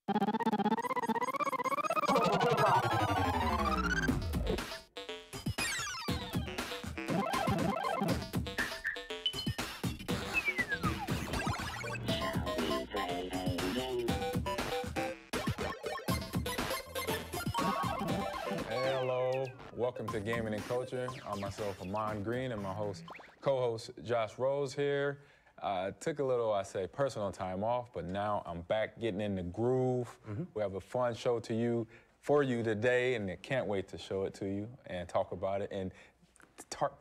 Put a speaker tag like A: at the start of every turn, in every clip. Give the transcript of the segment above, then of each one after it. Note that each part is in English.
A: Hello, welcome to Gaming and Culture. I'm myself, Amon Green, and my co-host Josh Rose here. Took a little, personal time off, but now I'm back getting in the groove. We have a fun show for you today, and I can't wait to show it to you and talk about it and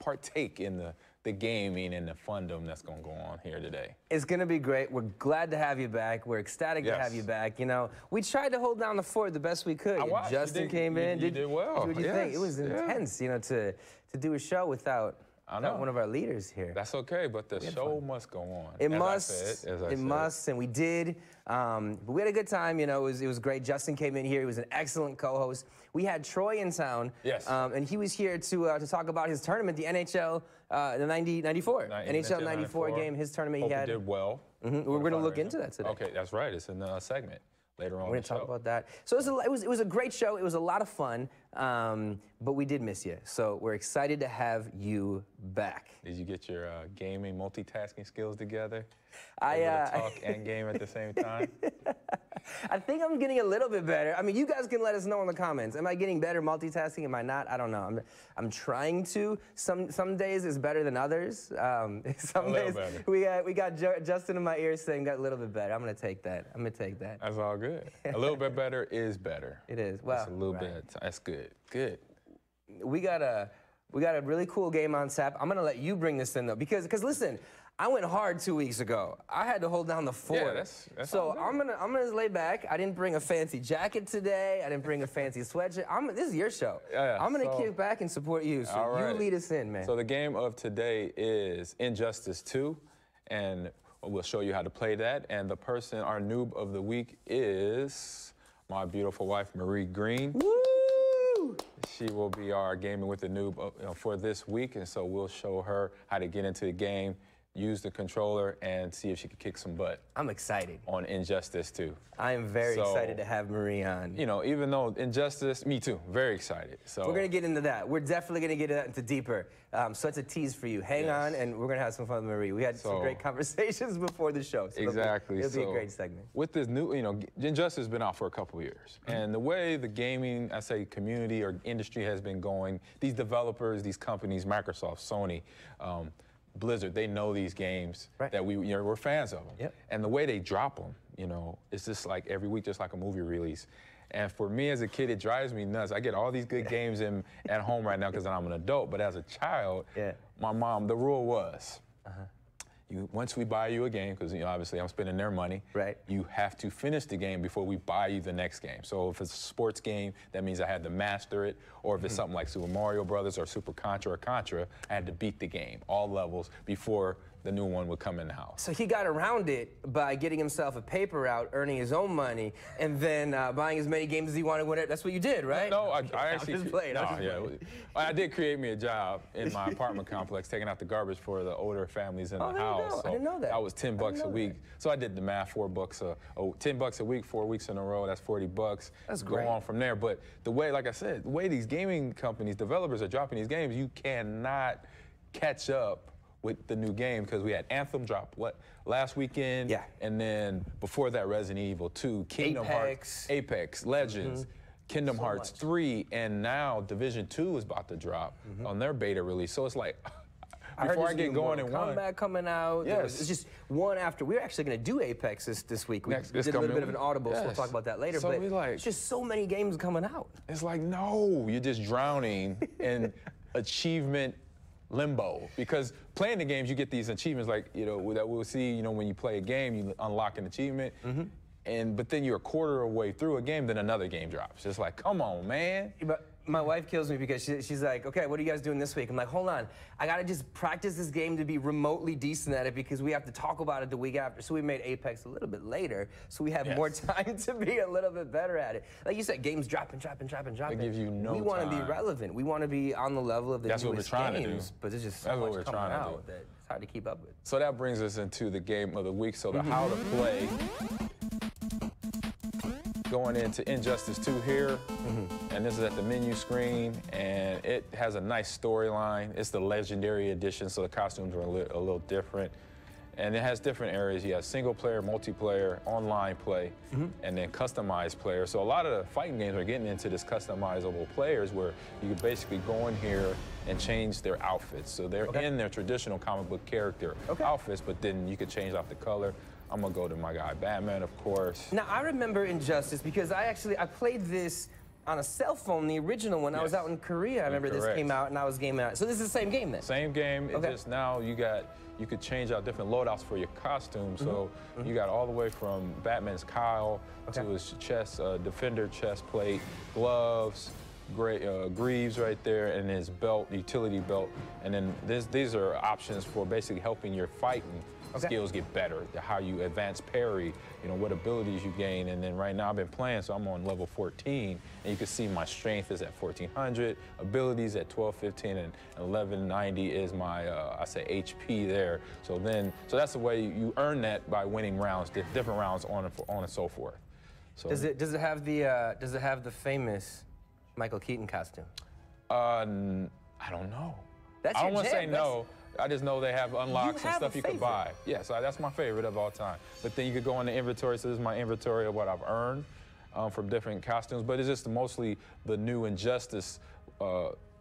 A: partake in the gaming and the fundum that's going to go on here today.
B: It's going to be great. We're glad to have you back. We're ecstatic to have you back. You know, we tried to hold down the fort the best we could. Justin came in.
A: You did well.
B: What did you think? It was intense, you know, to do a show without one of our leaders here.
A: That's okay, but the show must go on.
B: It must. It must, and we did. But we had a good time. You know, it was great. Justin came in here. He was an excellent co-host. We had Troy in town.
A: Yes.
B: And he was here to talk about his tournament, the NHL, the 94 NHL 94 game. His tournament he had.
A: He did well.
B: We're going to look into that today.
A: Okay, that's right. It's in the segment later on.
B: We're going to talk about that. So it was a great show. It was a lot of fun, but we did miss you. So we're excited to have you back.
A: Did you get your gaming multitasking skills together?
B: Talk
A: and game at the same time?
B: I think I'm getting a little bit better. I mean, you guys can let us know in the comments. Am I getting better multitasking? Am I not? I don't know. I'm trying to. Some days is better than others. Some days better. we got Justin in my ear saying got a little bit better. I'm gonna take that.
A: That's all good. A little bit better is better.
B: It is. Well,
A: it's a little bit. That's good. Good.
B: We got a really cool game on tap. I'm gonna let you bring this in though, because listen, I went hard 2 weeks ago. I had to hold down the fort.
A: Yeah, that's
B: so I'm gonna lay back. I didn't bring a fancy jacket today. I didn't bring a fancy sweatshirt. This is your show.
A: Yeah,
B: I'm gonna kick back and support you. So you lead us in, man.
A: So the game of today is Injustice 2, and we'll show you how to play that. And our noob of the week is my beautiful wife, Marie Green.
B: Woo!
A: She will be our gaming with the noob for this week, and so we'll show her how to get into the game, use the controller, and see if she can kick some butt.
B: I'm excited.
A: On Injustice 2.
B: I am very excited to have Marie on.
A: You know, even though Injustice, me too, very excited. So
B: we're going to get into that. We're definitely going to get into deeper. So it's a tease for you. Hang on, and we're going to have some fun with Marie. We had some great conversations before the show. So
A: exactly.
B: It'll be a great segment.
A: With this new, Injustice has been out for a couple of years. And the way the gaming, community or industry has been going, these developers, these companies, Microsoft, Sony, Blizzard, they know these games that we're fans of them.
B: Yep.
A: And the way they drop them, it's just like every week, just like a movie release. And for me as a kid, it drives me nuts. I get all these good games at home right now because I'm an adult, but as a child, my mom, the rule was, once we buy you a game, because obviously I'm spending their money, you have to finish the game before we buy you the next game. So if it's a sports game, that means I had to master it, or if it's something like Super Mario Brothers or Super Contra or Contra, I had to beat the game, all levels, before the new one would come in the house.
B: So he got around it by getting himself a paper route, earning his own money, and then buying as many games as he wanted. Whatever. That's what you did, right?
A: No, I actually...
B: I just played.
A: I did create me a job in my apartment complex, taking out the garbage for the older families in the house.
B: I didn't know that.
A: That was $10 a week. So I did the math, $10 a week, 4 weeks in a row, that's $40.
B: That's great.
A: Go on from there. But the way, like I said, the way these gaming companies, developers are dropping these games, you cannot catch up with the new game, because we had Anthem drop last weekend, and then before that Resident Evil 2, Kingdom Hearts, Apex Legends, Kingdom Hearts 3, and now Division 2 is about to drop on their beta release. So it's like, before I get going in one.
B: Combat coming out.
A: Yes.
B: It's just one after. We're actually going to do Apex this week. We did a little bit of an audible, so we'll talk about that later.
A: So
B: but it's just so many games coming out.
A: It's like, no, you're just drowning in achievement limbo, because playing the games, you get these achievements like, that we'll see, when you play a game, you unlock an achievement, but then you're a quarter of the way through a game, then another game drops. It's like, come on, man.
B: But my wife kills me because she's like, okay, what are you guys doing this week? I'm like, hold on, I gotta just practice this game to be remotely decent at it, because we have to talk about it the week after. So we made Apex a little bit later, so we have more time to be a little bit better at it. Like you said, games dropping.
A: It gives you no time.
B: We want to be relevant. We want to be on the level of the newest
A: games. That's what we're trying to do.
B: But there's just so much coming out that it's hard to keep up with.
A: So that brings us into the game of the week. So the how to play. going into Injustice 2 here, and this is at the menu screen, and it has a nice storyline. It's the Legendary Edition, so the costumes are a little different. And it has different areas. You have single player, multiplayer, online play, and then customized player. So a lot of the fighting games are getting into this customizable players where you can basically go in here and change their outfits. So they're in their traditional comic book character outfits, but then you can change out the color. I'm gonna go to my guy Batman, of course.
B: Now I remember Injustice because I played this on a cell phone, the original one. I was out in Korea. I remember this came out and I was gaming out. So this is the same game then?
A: Same game, it's just now you could change out different loadouts for your costume. So you got all the way from Batman's cowl to his chest, defender chest plate, gloves, greaves right there, and his belt, utility belt. And then these are options for basically helping your fighting skills get better, how you advance parry, what abilities you gain. And then right now I've been playing, so I'm on level 14, and you can see my strength is at 1400, abilities at 1215, and 1190 is my, I say HP there. So that's the way you earn that by winning rounds, different rounds on and so forth. So
B: does it have the famous Michael Keaton costume?
A: I don't know.
B: That's
A: I don't want to say no. I just know they have unlocks and stuff you could buy. Yeah, so that's my favorite of all time. But then you could go in the inventory. So this is my inventory of what I've earned from different costumes. But it's just mostly the new Injustice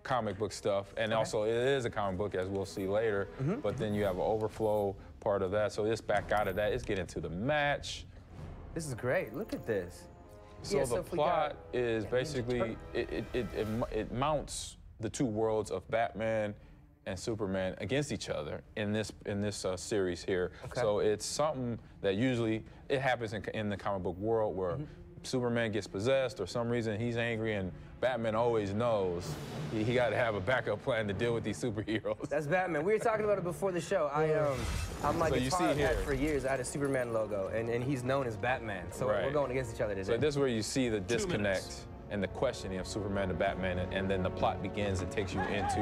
A: comic book stuff. And also it is a comic book, as we'll see later. But then you have an overflow part of that. So it's back out of that. It's getting to the match.
B: This is great. Look at this.
A: So the plot is basically, it mounts the two worlds of Batman and Superman against each other in this series here. So it's something that usually it happens in the comic book world where Superman gets possessed or some reason he's angry, and Batman always knows he got to have a backup plan to deal with these superheroes.
B: That's Batman. We were talking about it before the show. I'm like guitar I've had for years. I had a Superman logo, and he's known as Batman. So we're going against each other today.
A: So this is where you see the disconnect and the questioning of Superman to Batman, and then the plot begins and takes you into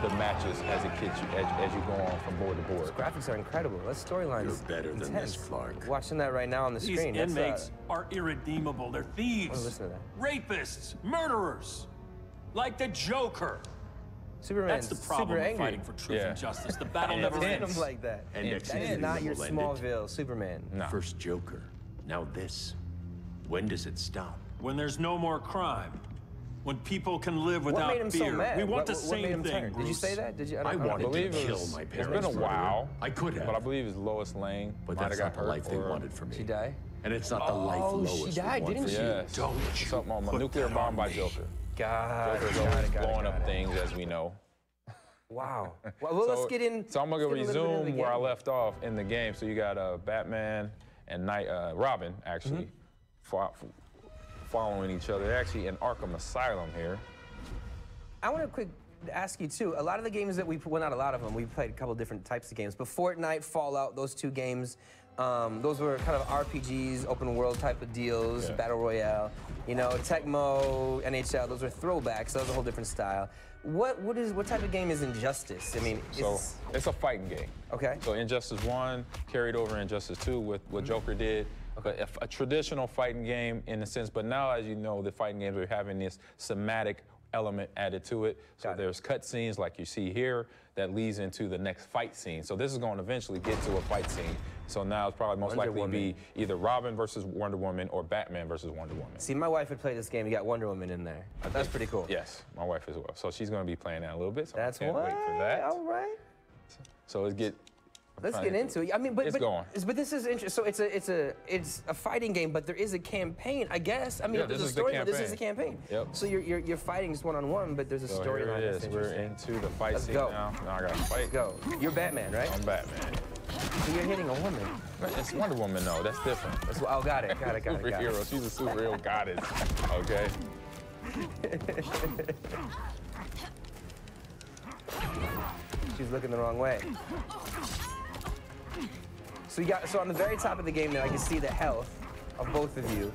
A: the matches as you go on from board to board.
B: Those graphics are incredible. That storyline is
C: better than this, Clark.
B: Watching that right now on the screen.
D: These inmates are irredeemable. They're thieves,
B: listen to that.
D: Rapists, murderers, like the Joker.
B: Superman's
D: That's the problem
B: super
D: with
B: angry.
D: fighting for truth and justice. The battle never ends.
B: Like that. That is not your Smallville Superman.
C: No. First Joker, now this. When does it stop?
D: When there's no more crime. When people can live without
B: fear. What made him so mad?
D: We want the same thing,
B: Bruce. Did you say that? Did you?
C: I wanted to kill my parents.
A: It's been a while.
C: I could have.
A: But I believe it's Lois Lane.
C: But that's not the life they wanted for me.
B: She died?
C: And it's not the life Lois
B: she died, didn't she?
A: Yes.
C: Don't you
A: something on my nuclear bomb by Joker. Joker's always blowing up things, as we know.
B: Wow. Well, let's get in.
A: So I'm gonna resume where I left off in the game. So you got Batman and Robin actually following each other. They're actually in Arkham Asylum here.
B: I want to quick ask you too. A lot of the games that well, not a lot of them. We played a couple different types of games. But Fortnite, Fallout, those two games, those were kind of RPGs, open world type of deals, battle royale. Tecmo, NHL, those are throwbacks. That was a whole different style. What type of game is Injustice? I mean,
A: it's a fighting game.
B: Okay.
A: So Injustice 1 carried over Injustice 2 with what Joker did. But a traditional fighting game in a sense, but now, as you know, the fighting games are having this somatic element added to it. So there's cutscenes like you see here that leads into the next fight scene. So this is going to eventually get to a fight scene. So now it's probably most likely be either Robin versus Wonder Woman or Batman versus Wonder Woman.
B: See, my wife would play this game. You got Wonder Woman in there. That's pretty cool.
A: Yes, my wife as well. So she's going to be playing that a little bit. So
B: That's
A: I can't wait for that.
B: All right.
A: So let's get
B: into it. I mean,
A: it's going.
B: But this is interesting. So it's a fighting game, but there is a campaign, I guess. I mean, there's a story, but this is a campaigin.
A: Yep.
B: So you're fighting just one-on-one, but there's a storyline.
A: Here it is. We're into the fight scene now. Now I got to fight.
B: Let's go. You're Batman, right?
A: I'm Batman.
B: So you're hitting a woman.
A: It's Wonder Woman, though. That's different.
B: Oh, got it.
A: Superhero. She's a superhero goddess. Okay.
B: She's looking the wrong way. So on the very top of the game now, I can see the health of both of you.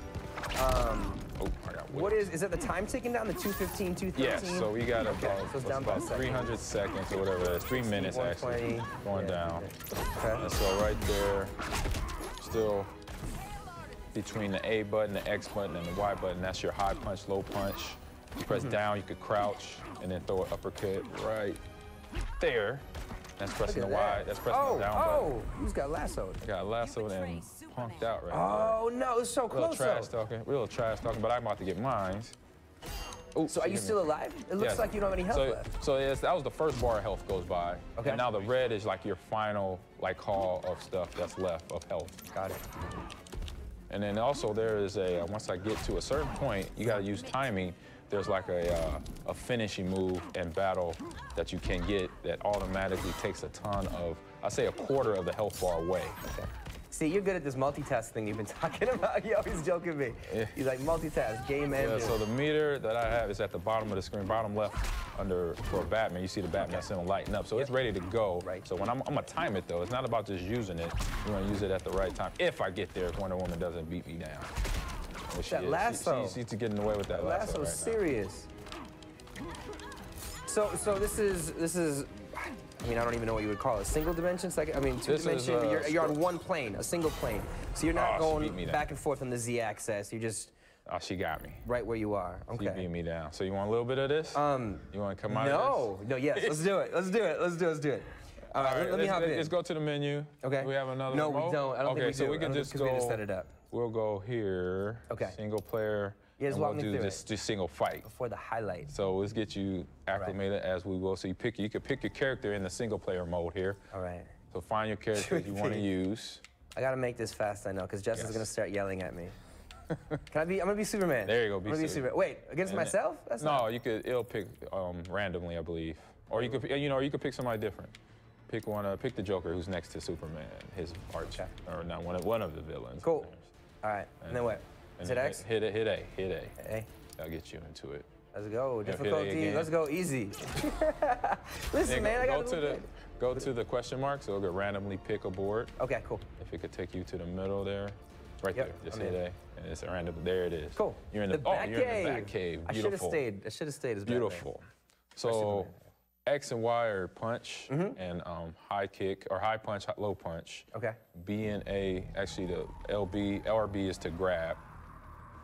B: What is that the time ticking down, the 2:15, 2:13?
A: Yes, so we got
B: so
A: about 300 seconds or whatever it is, 3 minutes actually, going down.
B: Okay.
A: And so right there, still between the A button, the X button, and the Y button. That's your high punch, low punch. You press down, you could crouch, and then throw an uppercut right there. That's pressing the Y. That's pressing the down button.
B: Oh, you just got lassoed.
A: Got lassoed and punked out right there.
B: Oh, no, it's so close,
A: Real trash talking, but I'm about to get mine. Ooh,
B: so are you still alive? It looks like you don't have any health left.
A: So that was the first bar of health goes by.
B: Okay.
A: And now the red is like your final like haul of stuff that's left of health.
B: Got it.
A: And then also there is once I get to a certain point, you gotta use timing. There's like a finishing move in battle that you can get that automatically takes a ton of, I say a quarter of the health bar away.
B: Okay. See, you're good at this multitask thing you've been talking about. You always joking me. Yeah. He's like multitask, game ended.
A: Yeah, so the meter that I have is at the bottom of the screen, bottom left for Batman. You see the Batman symbol lighting up, so it's ready to go.
B: Right.
A: So when I'm gonna time it though, it's not about just using it. You wanna use it at the right time. If I get there, if Wonder Woman doesn't beat me down.
B: That lasso.
A: She's getting away with that lasso
B: right serious. Now. So this is. I mean, I don't even know what you would call it. Single dimension? I mean, two-dimension, you're on one plane, a single plane. So you're not going back and forth on the Z-axis. You just...
A: Oh, she got me.
B: Right where you are. Okay.
A: She beat me down. So you want a little bit of this? You want to come out of this?
B: No, yes. Let's do it. Let's do it. All right, let me hop in.
A: Let's go to the menu.
B: Okay.
A: Do we have another
B: No,
A: remote?
B: we don't. I don't think we do.
A: Okay, so we can just go...
B: We just set it up.
A: We'll go here.
B: Okay.
A: Single player.
B: Yeah, just
A: and
B: walk
A: we'll
B: me
A: do
B: through
A: this just single fight.
B: Before the highlight.
A: So let's get you acclimated as we will. So you can pick your character in the single player mode here.
B: All right.
A: So find your character you want to use.
B: I gotta make this fast, I know, because Justin's gonna start yelling at me. I'm gonna be Superman.
A: There you go,
B: I'm gonna be Superman. Wait, against myself? That's
A: no, it'll pick randomly, I believe. Or you could, you could pick somebody different. Pick one. Pick the Joker who's next to Superman, his arch, or not one of the villains.
B: Cool. All right. And then what? Is it X?
A: Hit A.
B: A.
A: I'll get you into it.
B: Let's go. Difficulty. Let's go easy. Listen, man, I gotta
A: go to the question mark, so it'll randomly pick a board.
B: Okay, cool.
A: If it could take you to the middle there. Right there. Just hit A. And it's a random. There it is.
B: Cool.
A: You're in the Bat Cave.
B: I should have stayed. I should have stayed as
A: beautiful. So X and Y are punch and high kick or high punch, low punch.
B: Okay.
A: B and A, actually the LB is to grab.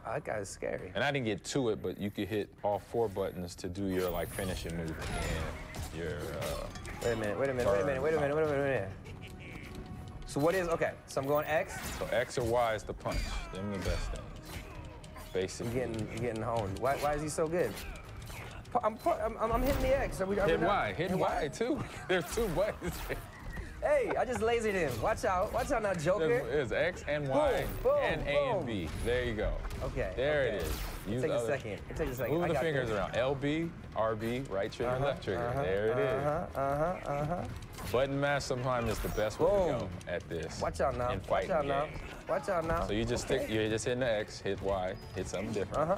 B: Oh, that guy is scary.
A: And I didn't get to it, but you could hit all 4 buttons to do your like finishing move and your.
B: Wait a minute. So what is So I'm going X.
A: So X or Y is the punch. Them the best things. Basically.
B: You're getting honed. Why is he so good? I'm hitting the X.
A: Hit Y. Hit Y too. There's 2 buttons.
B: Hey, I just lasered him. Watch out now, Joker.
A: It's X and Y and A and B. There you go.
B: Okay.
A: There it is.
B: It'll take a second.
A: Move the fingers around. LB, RB, right trigger, left trigger. There it is. Button mash sometimes is the best way to go at this.
B: Watch out now.
A: In fighting games.
B: Watch out now.
A: So you just you're just hitting the X, hit Y, hit something different.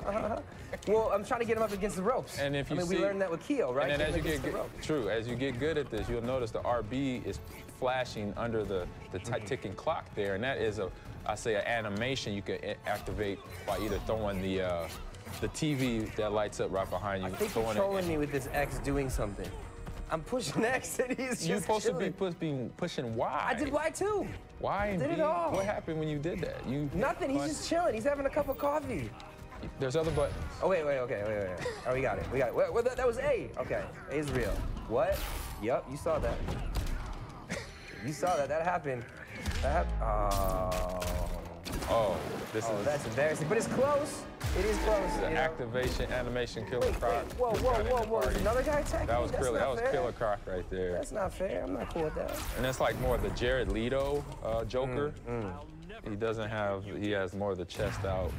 B: Well, I'm trying to get him up against the ropes.
A: And if you
B: we learned that with Keo, right?
A: And then as you get as you get good at this, you'll notice the RB is flashing under the ticking clock there, and that is an animation you can activate by either throwing the TV that lights up right behind you.
B: I think you're trolling me with this X doing something. I'm pushing X and he's just
A: You're supposed
B: chilling.
A: to be pushing Y.
B: I did Y too.
A: Y and
B: did
A: B?
B: It all.
A: What happened when you did that?
B: Nothing, he's just chilling. He's having a cup of coffee.
A: There's other buttons.
B: Oh, wait. Oh, we got it. Well, that was A. Okay, A is real. What? Yup, you saw that. That happened.
A: Oh,
B: that's embarrassing. But it's close. It is close.
A: The activation, animation, Killer Croc.
B: Whoa. Another guy attacking
A: That was
B: me?
A: Killer Croc right there.
B: That's not fair. I'm not cool with that.
A: And that's like more of the Jared Leto Joker. He has more of the chest out.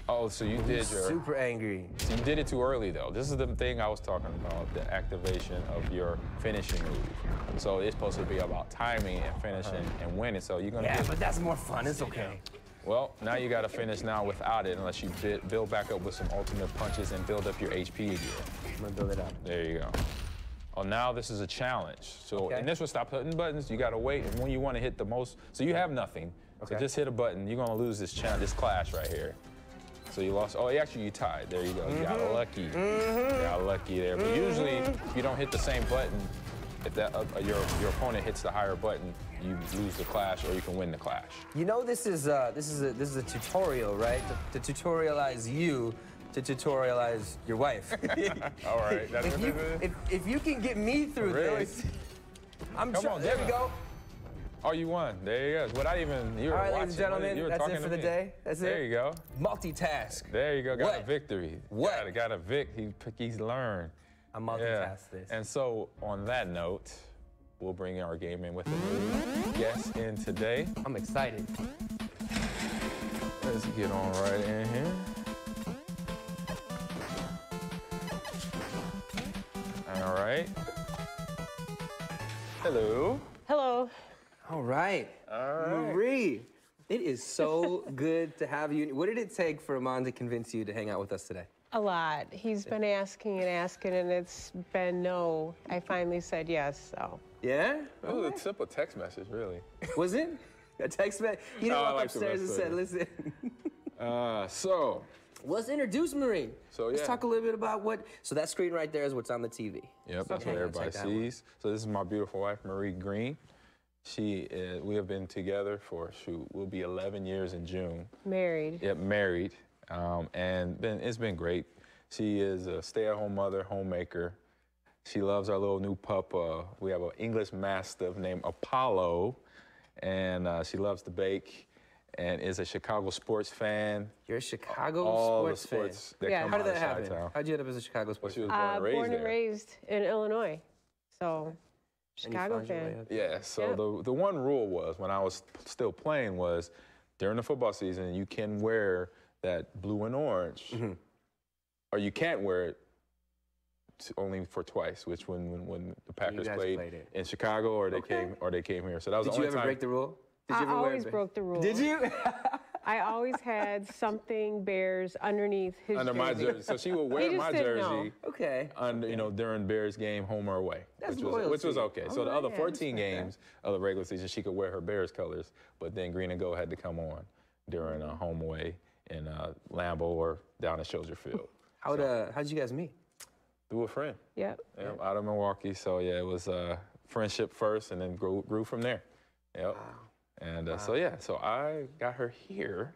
A: Oh, so you did your...
B: Super angry.
A: So you did it too early, though. This is the thing I was talking about, the activation of your finishing move. So it's supposed to be about timing and finishing and winning, so you're gonna
B: but that's more fun. It's okay.
A: Well, now you gotta finish now without it, unless you build back up with some ultimate punches and build up your HP again.
B: I'm gonna build it up.
A: There you go. Oh, now this is a challenge. So, and this will stop hitting buttons. You gotta wait, and when you wanna hit the most, so you have nothing. So just hit a button. You're gonna lose this clash right here. So you lost. Oh, actually, you tied. There you go. You got lucky. You got lucky there. But usually, if you don't hit the same button if that your opponent hits the higher button, you lose the clash or you can win the clash.
B: You know, this is a tutorial, right? To tutorialize you, to tutorialize your wife.
A: All right. That's
B: if you can get me through this, I'm trying. There we go.
A: Oh, you won. There you go. Without even you were
B: All right,
A: watching,
B: ladies and gentlemen, that's it for the day. That's it.
A: There you go.
B: Multitask.
A: There you go. Got a victory.
B: What?
A: Got a vic. He's learned.
B: I multitask this.
A: And so, on that note, we'll bring our game in with a new guest in today.
B: I'm excited.
A: Let's get on right in here. All right. Hello.
E: Hello.
B: All right. Marie, it is so good to have you. What did it take for Amon to convince you to hang out with us today?
E: A lot. He's been asking, and it's been no. I finally said yes, so.
B: Yeah?
A: That was a simple text message, really.
B: Was it? A text message? You know, walk upstairs and said, listen.
A: So.
B: Let's introduce Marie.
A: So,
B: Let's talk a little bit about so that screen right there is what's on the TV.
A: Yep, that's what everybody sees. So this is my beautiful wife, Marie Green. We have been together for, we'll be 11 years in June.
E: Married.
A: Yep, married. And it's been great. She is a stay-at-home mother, homemaker. She loves our little new pup. We have an English Mastiff named Apollo, and she loves to bake and is a Chicago sports fan.
B: You're a Chicago sports
A: fan? Yeah.
B: How did that happen? How'd you end up as a Chicago sports fan?
A: She was
E: born and raised in Illinois, so Chicago fan.
A: Yeah, so the one rule was, when I was still playing, was during the football season, you can wear that blue and orange, or you can't wear it only for twice, which when the Packers played in Chicago or they came here. So that was the only time.
B: Did you ever break the rule?
E: I always broke the rule.
B: Did you?
E: I always had something Bears underneath his
A: under my jersey. So she would wear my jersey.
B: Okay.
A: Under, during Bears game, home or away, which was okay. So the other 14 games of the regular season, she could wear her Bears colors, but then green and gold had to come on during home away in Lambeau or down at Soldier Field.
B: How'd you guys meet?
A: Through a friend.
E: Yep.
A: Out of Milwaukee. So yeah, it was friendship first, and then grew from there. Yep. Wow. And so I got her here.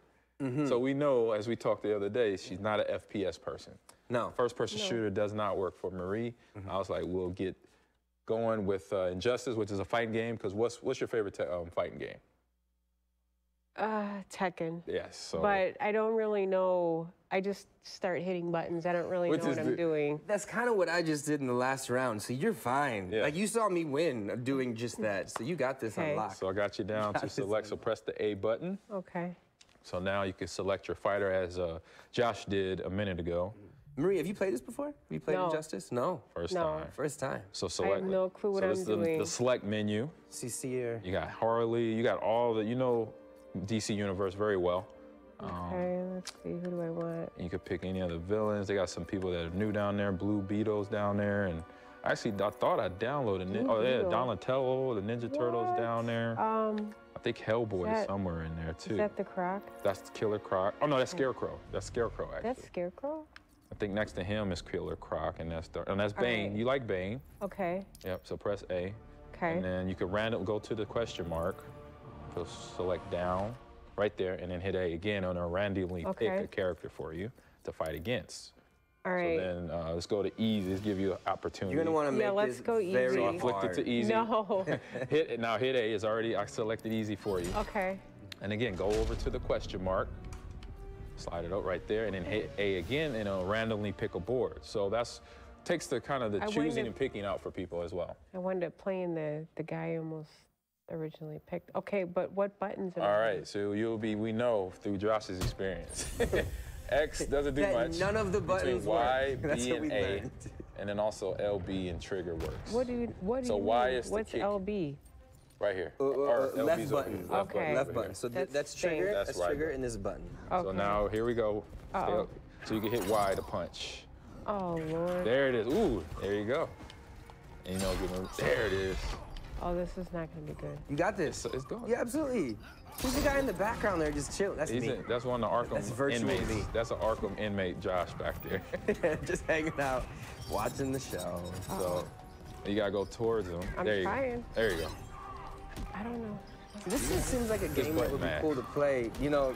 A: So we know, as we talked the other day, she's not an FPS person.
B: No.
A: First-person shooter does not work for Marie. I was like, we'll get going with Injustice, which is a fighting game. Because what's your favorite fighting game?
E: Tekken.
A: Yes. So.
E: But I don't really know. I just start hitting buttons. I don't really know what I'm doing.
B: That's kind of what I just did in the last round. So you're fine. Yeah. Like, you saw me win doing just that. So you got this unlocked.
A: So I got you down to select. So press the A button.
E: Okay.
A: So now you can select your fighter, as Josh did a minute ago.
B: Marie, have you played this before? Have you played Injustice? No.
A: First time.
B: First time.
A: So select.
E: I have no clue what I'm doing.
A: The select menu.
B: See here.
A: You got Harley. You got all the, DC Universe very well.
E: Okay, let's see, who do I want?
A: You could pick any of the villains. They got some people that are new down there, Blue Beetle's down there, and actually I thought I downloaded Donatello, the Ninja Turtles down there. I think Hellboy is somewhere in there too.
E: Is that the Croc?
A: That's Killer Croc. Oh no, that's Scarecrow. That's Scarecrow actually.
E: That's Scarecrow?
A: I think next to him is Killer Croc, and that's Bane.
E: Right.
A: You like Bane?
E: Okay.
A: Yep. So press A.
E: Okay.
A: And then you could go to the question mark. So select down, right there, and then hit A again, and it'll randomly pick a character for you to fight against.
E: All right.
A: So then let's go to easy. Let's give you an opportunity.
B: You're gonna want to make
E: let's go easy.
B: very
A: So I flicked it to easy.
E: No.
A: Hit A is already. I selected easy for you.
E: Okay.
A: And again, go over to the question mark. Slide it out right there, and then hit A again, and it'll randomly pick a board. So takes the kind of the choosing and picking out for people as well.
E: I wound up playing the guy almost originally picked. Okay, but what buttons are
A: All right, so we know through Josh's experience. X doesn't do much.
B: None of the buttons
A: Y,
B: work.
A: B, and A, and then also LB and trigger works.
E: What do you
A: So Y is the
E: What's
A: kick.
E: LB?
A: Right here.
B: Left button.
E: Okay.
B: Left button. So that's trigger.
A: That's right
B: trigger, and this button.
E: Okay.
A: So now here we go. So you can hit Y to punch.
E: Oh Lord.
A: There it is. Ooh, there you go. And there it is.
E: Oh, this is not going to be good.
B: You got this.
A: It's going.
B: Yeah, absolutely. Who's the guy in the background there just chilling? That's me.
A: That's one of the Arkham inmates.
B: Me.
A: That's an Arkham inmate, Josh, back there.
B: Just hanging out, watching the show.
A: So You gotta go towards him.
E: I'm
A: there
E: trying.
A: You there you go.
E: I don't know.
B: This just seems like a game that would be
A: man.
B: cool to play, you know,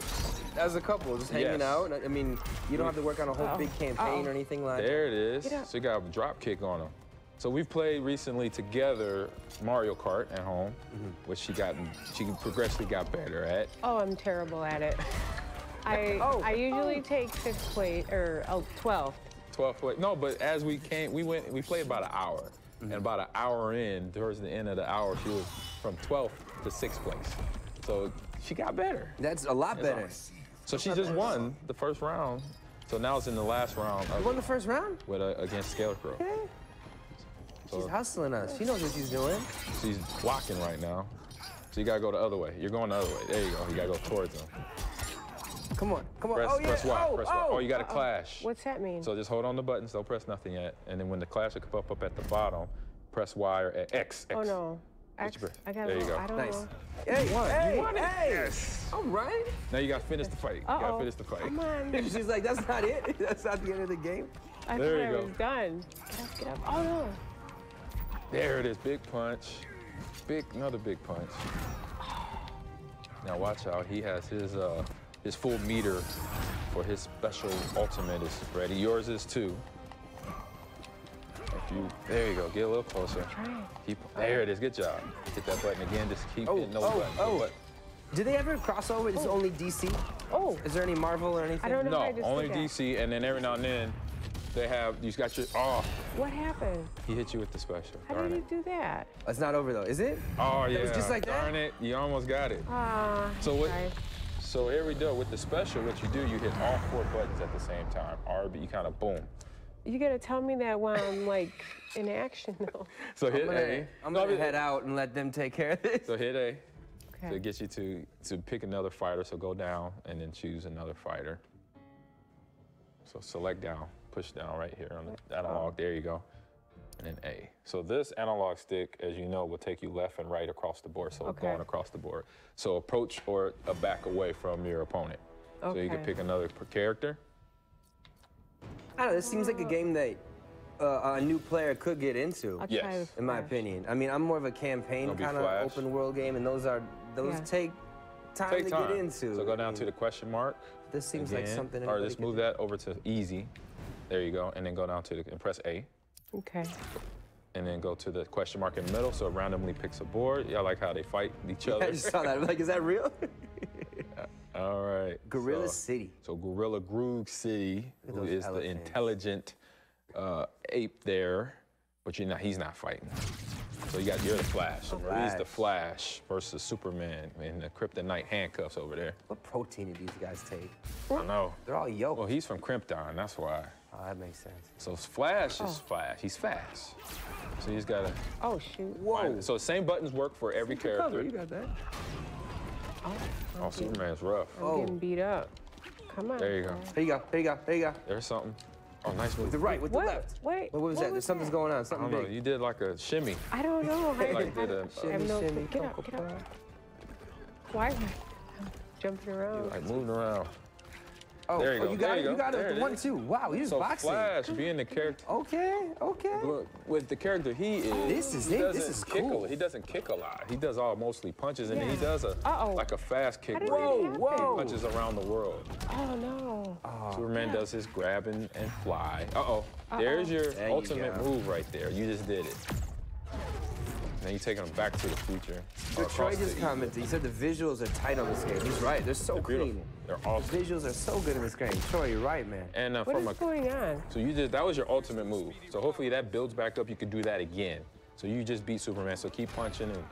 B: as a couple, just hanging out. I mean, you don't have to work on a whole big campaign or anything like that.
A: There it is. So you got a drop kick on him. So we've played recently together Mario Kart at home, which she progressively got better at.
E: Oh, I'm terrible at it. I usually take 6th place or 12th.
A: 12th place. No, but as we played about an hour. And about an hour in, towards the end of the hour, she was from 12th to 6th place. So she got better.
B: That's a lot better.
A: Awesome. So she just won the first round. So now it's in the last round.
B: You won the first round?
A: With against Scarecrow.
B: Okay. So she's hustling us. She knows what she's doing.
A: She's blocking right now. So you gotta go the other way. You're going the other way. There you go. You gotta go towards him.
B: Come on, come on.
A: Press,
B: oh, yeah.
A: press Y, press Y. Oh, you got to clash.
E: What's that mean?
A: So just hold on the buttons, don't press nothing yet. And then when the clash will come up at the bottom, press Y or X.
E: Oh, no. X. I got
A: there you go.
E: I don't know.
B: Hey,
A: you won.
B: Hey,
A: You won it.
B: Hey.
A: Yes.
B: All right.
A: Now you got to finish the fight. You got to finish the fight.
E: Come on.
B: She's like, that's not it. That's not the end of the game.
E: I
A: there
E: thought
A: you
E: I
A: go.
E: was done. Get up. Oh, no.
A: There it is. Big punch. Another big punch. Now watch out. He has his full meter for his special ultimate is ready. Yours is too. There you go. Get a little closer. There it is. Good job. Hit that button again. Just keep hitting those buttons.
B: Do they ever cross over? It's only DC?
E: Oh.
B: Is there any Marvel or anything?
E: I don't know.
A: No,
E: if I just
A: only
E: did that.
A: DC, and then every now and then they have, you got your,
E: What happened?
A: he hit you with the special.
E: How
A: Darn
E: did
A: it.
E: you do that?
B: It's not over though, is it?
A: Oh, yeah.
B: was just like that?
A: Darn it. You almost got it. So what?
E: Okay.
A: So here we go. With the special, what you do, you hit all 4 buttons at the same time. RB, you kind of boom.
E: You gotta tell me that while I'm like in action though.
A: So hit A.
B: I'm gonna head out and let them take care of this.
A: So hit A.
E: Okay.
A: So it gets you to pick another fighter. So go down and then choose another fighter. So select down, push down right here on the analog. There you go. And then A. So this analog stick, as you know, will take you left and right across the board. So going across the board. So approach or back away from your opponent. So you can pick another character.
B: I don't know, this seems like a game that a new player could get into.
A: Yes.
B: In my opinion. I mean, I'm more of a campaign kind of open world game, and those take time to get into.
A: So go down to the question mark.
B: This seems like something.
A: Or just move that over to easy. There you go. And then go down to and press A.
E: Okay.
A: And then go to the question mark in the middle, so it randomly picks a board. Yeah, I like how they fight each other.
B: I just saw that. I'm like, is that real?
A: All right.
B: Gorilla City.
A: So Gorilla Groove City, who is the intelligent ape there, but he's not fighting. So you're the Flash. So he's the Flash versus Superman in the Kryptonite handcuffs over there.
B: What protein do these guys take?
A: I know.
B: They're all yoked.
A: Well, he's from Krypton, that's why.
B: Oh, that makes sense.
A: So Flash is Flash. He's fast. So he's got to.
E: Oh, shoot.
B: Whoa.
A: So same buttons work for every character.
B: You got that.
A: Oh, Superman's rough.
E: I'm getting beat up. Come on.
A: There you go.
B: There you go. There you go. There you go.
A: There's something. Oh, nice move.
B: With the right, with the left.
E: Wait.
B: What was that? There's something's going on.
A: I
B: Something
A: don't know.
B: big.
A: You did like a shimmy.
E: I don't know.
A: Like did a
E: I have no
B: shimmy,
E: Get up. Get up. Why am I jumping around?
A: like moving around.
B: Oh,
A: There you go.
B: You got
A: There
B: it.
A: you
B: You
A: go.
B: got it
A: There
B: with
A: it
B: the 1,
A: is.
B: 2. Wow, you just
A: So
B: boxing.
A: Flash being the character.
B: Okay. Okay.
A: Look, with the character he is,
B: This is
A: he
B: it. This
A: doesn't
B: is
A: kick
B: cool.
A: He doesn't kick a lot. He does all mostly punches, and then he
E: Yeah.
A: does like a fast kick
E: did
A: where
E: that
A: he
E: happen?
B: Whoa.
A: punches around the world.
E: Oh no.
A: Superman does his grab and fly. There's your
B: There you
A: ultimate
B: go.
A: move right there. You just did it. Then you taking him back to the future.
B: So
A: or
B: Troy
A: across
B: just
A: the-
B: commented. He said the visuals are tight on this game. He's right. They're so
A: Beautiful.
B: clean.
A: They're
B: The
A: awesome.
B: visuals are so good in this game. Troy, you're right, man.
A: And
E: What
A: from
E: is going on?
A: So that was your ultimate move. So hopefully that builds back up. You could do that again. So you just beat Superman. So keep punching and.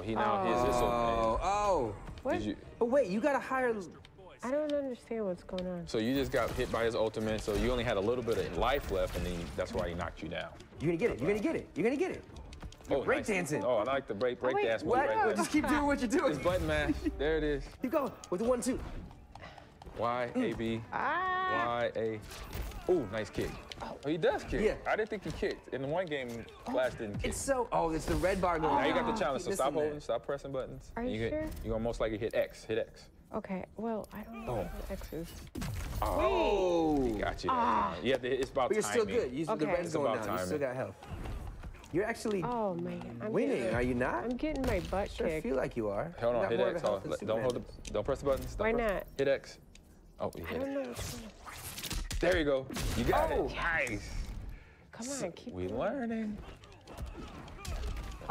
A: He now his is open.
B: Oh.
E: What?
A: Did you?
B: But wait, you got a higher.
E: I don't understand what's going on.
A: So you just got hit by his ultimate. So you only had a little bit of life left, and then that's why he knocked you down.
B: You're gonna get it. You're gonna get it. You're gonna get it.
A: Oh,
B: break dancing.
A: Oh, I like the break
E: wait,
A: dance move
B: What?
A: right there.
B: Just keep doing what you're doing.
A: It's button mash. There it is.
B: Keep going with the 1, 2.
A: Y A B Y A. Ooh, nice kick. Oh, he does kick.
B: Yeah.
A: I didn't think he kicked. In the one game, Flash didn't kick.
B: It's so. Oh, it's the red bar going.
A: Now you got the challenge. So
B: Keep
A: stop
B: missing
A: holding, stop pressing buttons.
E: Are you sure?
A: You're gonna most likely hit X. Hit X.
E: Okay, well, I don't know what the X is.
A: Oh, he got you. Yeah, it's about
B: But you're
A: timing.
B: still good. The
E: Okay.
B: red's
A: It's
B: going
A: about
B: down. You still
A: timing.
B: got health. You're actually
E: Oh, man.
B: winning, are you not?
E: I'm getting my butt
B: Sure
E: kicked.
B: feel like you are.
A: Hold
B: You
A: on,
B: got
A: hit
B: more of a
A: X.
B: health than
A: Don't hold
B: Superman
A: don't press the button. Stop
E: Why
A: her.
E: not?
A: Hit X. Oh, you
E: I
A: hit
E: don't
A: it.
E: know which one.
A: There you go. You got
B: Oh.
A: it. Nice.
E: Come on, keep
A: We
E: going.
A: learning.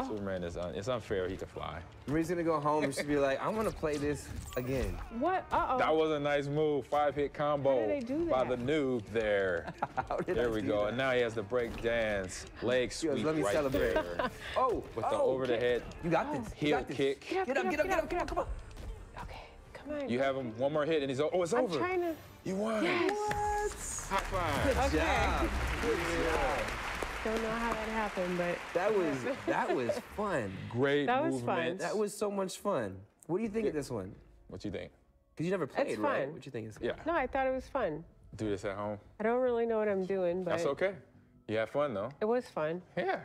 A: Superman is it's unfair. He can fly.
B: Marie's gonna go home and she'll be like, I want to play this again.
E: What? Uh-oh.
A: That was a nice move. 5-hit combo
E: How did I do
A: by
E: that?
A: the noob there.
B: How did
A: There
B: I
A: we
B: do
A: go.
B: that?
A: And now he has the break dance, leg sweep
B: let me
A: right
B: celebrate.
A: there.
B: Oh,
A: With the over the head
B: You got this. You
A: heel
B: got this.
A: kick.
B: Get up, come on.
E: Okay, come on.
A: You have him one more hit and he's it's
E: I'm
A: over.
E: trying to.
A: You won.
E: Yes.
A: High five.
E: Okay.
B: Job. Good job.
E: Don't know how that happened, but
B: That was fun.
A: Great
E: That was
A: movement.
B: That was so much fun. What do you think of this one?
A: What you think?
B: Because you never played, right?
E: fun.
B: What you think is?
A: Yeah.
E: no, I thought it was fun.
A: Do this at home.
E: I don't really know what I'm doing, but
A: That's okay. You had fun though.
E: it was fun.
A: Yeah.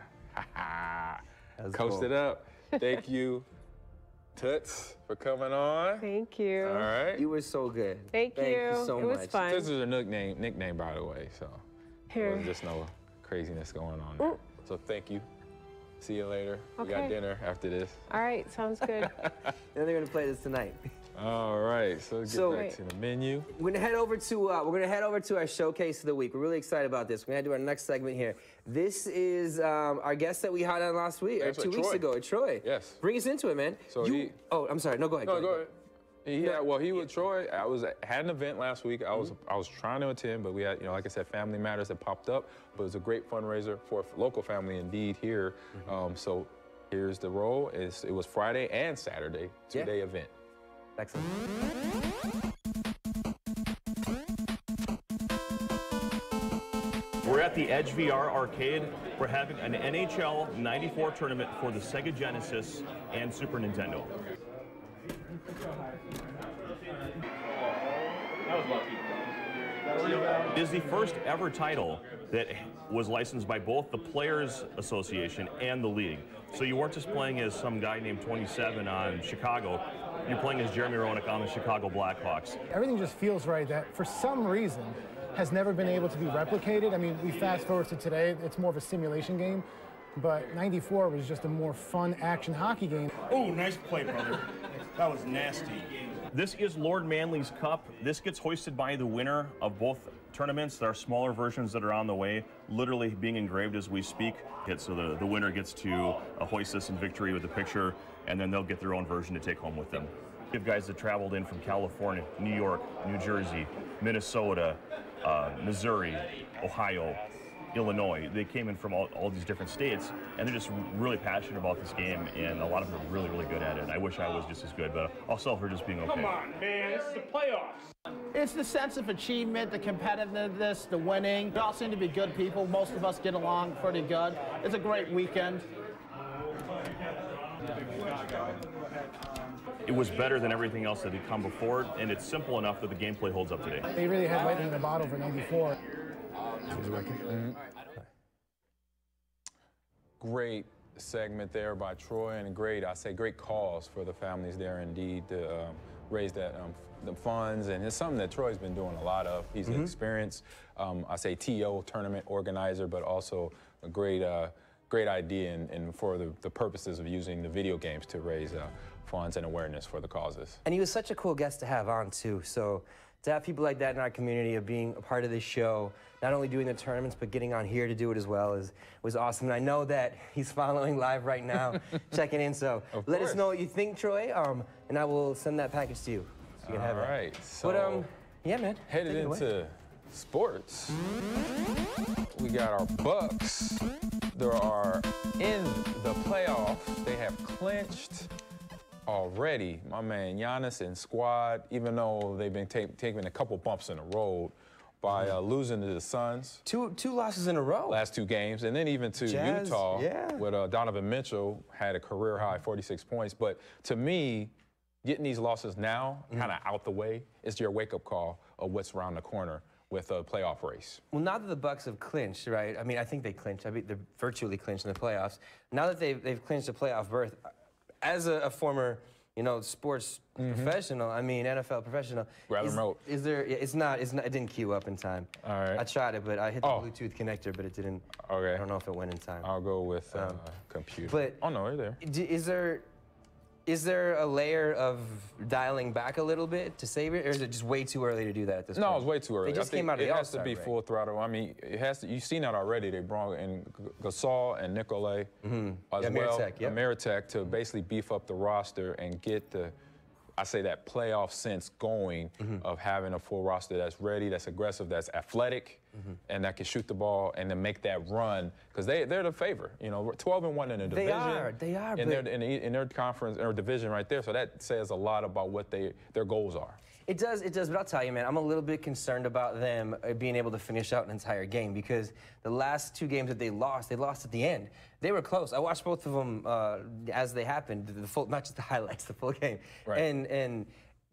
B: was
A: Coast
B: cool.
A: it up. Thank you, Toots, for coming on.
E: Thank you.
A: All right.
B: You were so good.
E: Thank
B: you
E: you.
B: so
E: It was
B: much.
E: fun.
A: This is a nickname, by the way, so
E: Here.
A: there's just no craziness going on there. So thank you. See you later. We got
E: Okay.
A: dinner after this.
E: All right, sounds good.
B: And they're gonna play this tonight.
A: All right, so get
B: So-
A: back to the menu.
B: We're gonna head over to our showcase of the week. We're really excited about this. We're gonna do our next segment here. This is our guest that we had on last week, or
A: That's
B: 2
A: right,
B: weeks
A: Troy.
B: ago, Troy.
A: Yes.
B: Bring us into it, man.
A: So
B: Oh, I'm sorry. No, go ahead.
A: No, go ahead. He was Troy. Had an event last week. I was trying to attend, but we had, like I said, family matters that popped up. But it was a great fundraiser for a local family indeed here. So here's the role. It was Friday and Saturday, 2-day event.
B: Excellent.
F: We're at the Edge VR Arcade. We're having an NHL 94 tournament for the Sega Genesis and Super Nintendo. It is the first ever title that was licensed by both the Players Association and the league. So you weren't just playing as some guy named 27 on Chicago, you're playing as Jeremy Roenick on the Chicago Blackhawks.
G: Everything just feels right that for some reason has never been able to be replicated. I mean, we fast forward to today, it's more of a simulation game, but 94 was just a more fun action hockey game.
H: Oh, nice play, brother. That was nasty.
F: This is Lord Manley's Cup. This gets hoisted by the winner of both tournaments. There are smaller versions that are on the way, literally being engraved as we speak. So the winner gets to hoist this in victory with a picture, and then they'll get their own version to take home with them. We have guys that traveled in from California, New York, New Jersey, Minnesota, Missouri, Ohio, Illinois. They came in from all these different states, and they're just really passionate about this game, and a lot of them are really, really good at it. And I wish I was just as good, but I'll settle for just being okay.
H: Come on, man. This is the playoffs.
I: It's the sense of achievement, the competitiveness, the winning. We all seem to be good people. Most of us get along pretty good. It's a great weekend.
F: It was better than everything else that had come before, and it's simple enough that the gameplay holds up today.
G: They really had lightning in the bottle for 94.
A: Great segment there by Troy, and great cause for the families there indeed to raise that the funds, and it's something that Troy's been doing a lot of. He's an experienced, TO tournament organizer, but also a great idea and for the purposes of using the video games to raise funds and awareness for the causes.
B: And he was such a cool guest to have on too. So to have people like that in our community of being a part of this show, not only doing the tournaments, but getting on here to do it as well was awesome. And I know that he's following live right now, checking in. So let us know what you think, Troy, and I will send that package to you. So you can have it.
A: All right. So
B: But yeah, man.
A: headed
B: take it away.
A: into sports. We got our Bucks. They are in the playoffs. They have clinched already. My man Giannis and squad, even though they've been taking a couple bumps in the road by losing to the Suns.
B: Two losses in a row.
A: Last 2 games, and then even to
B: Jazz,
A: Utah,
B: yeah.
A: with Donovan Mitchell had a career high 46 points. But to me, getting these losses now, kind of out the way, is your wake-up call of what's around the corner with a playoff race.
B: Well, now that the Bucks have clinched, right? I mean, I think they clinched. I mean, they're virtually clinched in the playoffs. Now that they've clinched a playoff berth, as a former, you know, sports professional. I mean, NFL professional.
A: Grab remote.
B: Is there? It's not. It didn't queue up in time.
A: All right.
B: I tried it, but I hit the Bluetooth connector, but it didn't.
A: Okay.
B: I don't know if it went in time.
A: I'll go with computer.
B: But
A: oh no, right there.
B: Is there a layer of dialing back a little bit to save it, or is it just way too early to do that at this point?
A: No, it's way too early.
B: They just came out of the All-Star
A: It has to be
B: break.
A: full throttle. I mean, it has to. You've seen that already. They brought in Gasol and Nicolay as well, Ameritech, to basically beef up the roster and get the, I say, that playoff sense going of having a full roster that's ready, that's aggressive, that's athletic, and that can shoot the ball and then make that run, because they're the favor. You know, 12-1 in the division.
B: They are.
A: In their conference or division right there. So that says a lot about what their goals are.
B: It does, but I'll tell you, man, I'm a little bit concerned about them being able to finish out an entire game, because the last 2 games that they lost at the end. They were close. I watched both of them as they happened, the full, not just the highlights, the full game.
A: Right.
B: And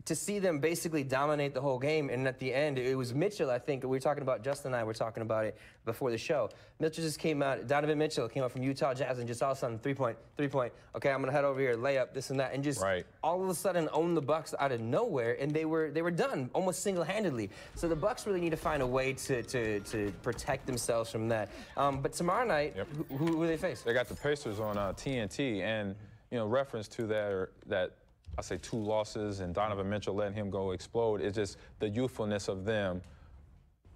B: to see them basically dominate the whole game, and at the end, it was Mitchell, I think, we were talking about, Justin and I were talking about it before the show. Mitchell just came out, Donovan Mitchell came out from Utah Jazz, and just all of a sudden, 3-point, okay, I'm gonna head over here, layup, this and that, and just all of a sudden own the Bucks out of nowhere, and they were done, almost single-handedly. So the Bucks really need to find a way to protect themselves from that. But tomorrow night, who do they face?
A: They got the Pacers on TNT, and, you know, reference to that I say 2 losses and Donovan Mitchell letting him go explode. It's just the youthfulness of them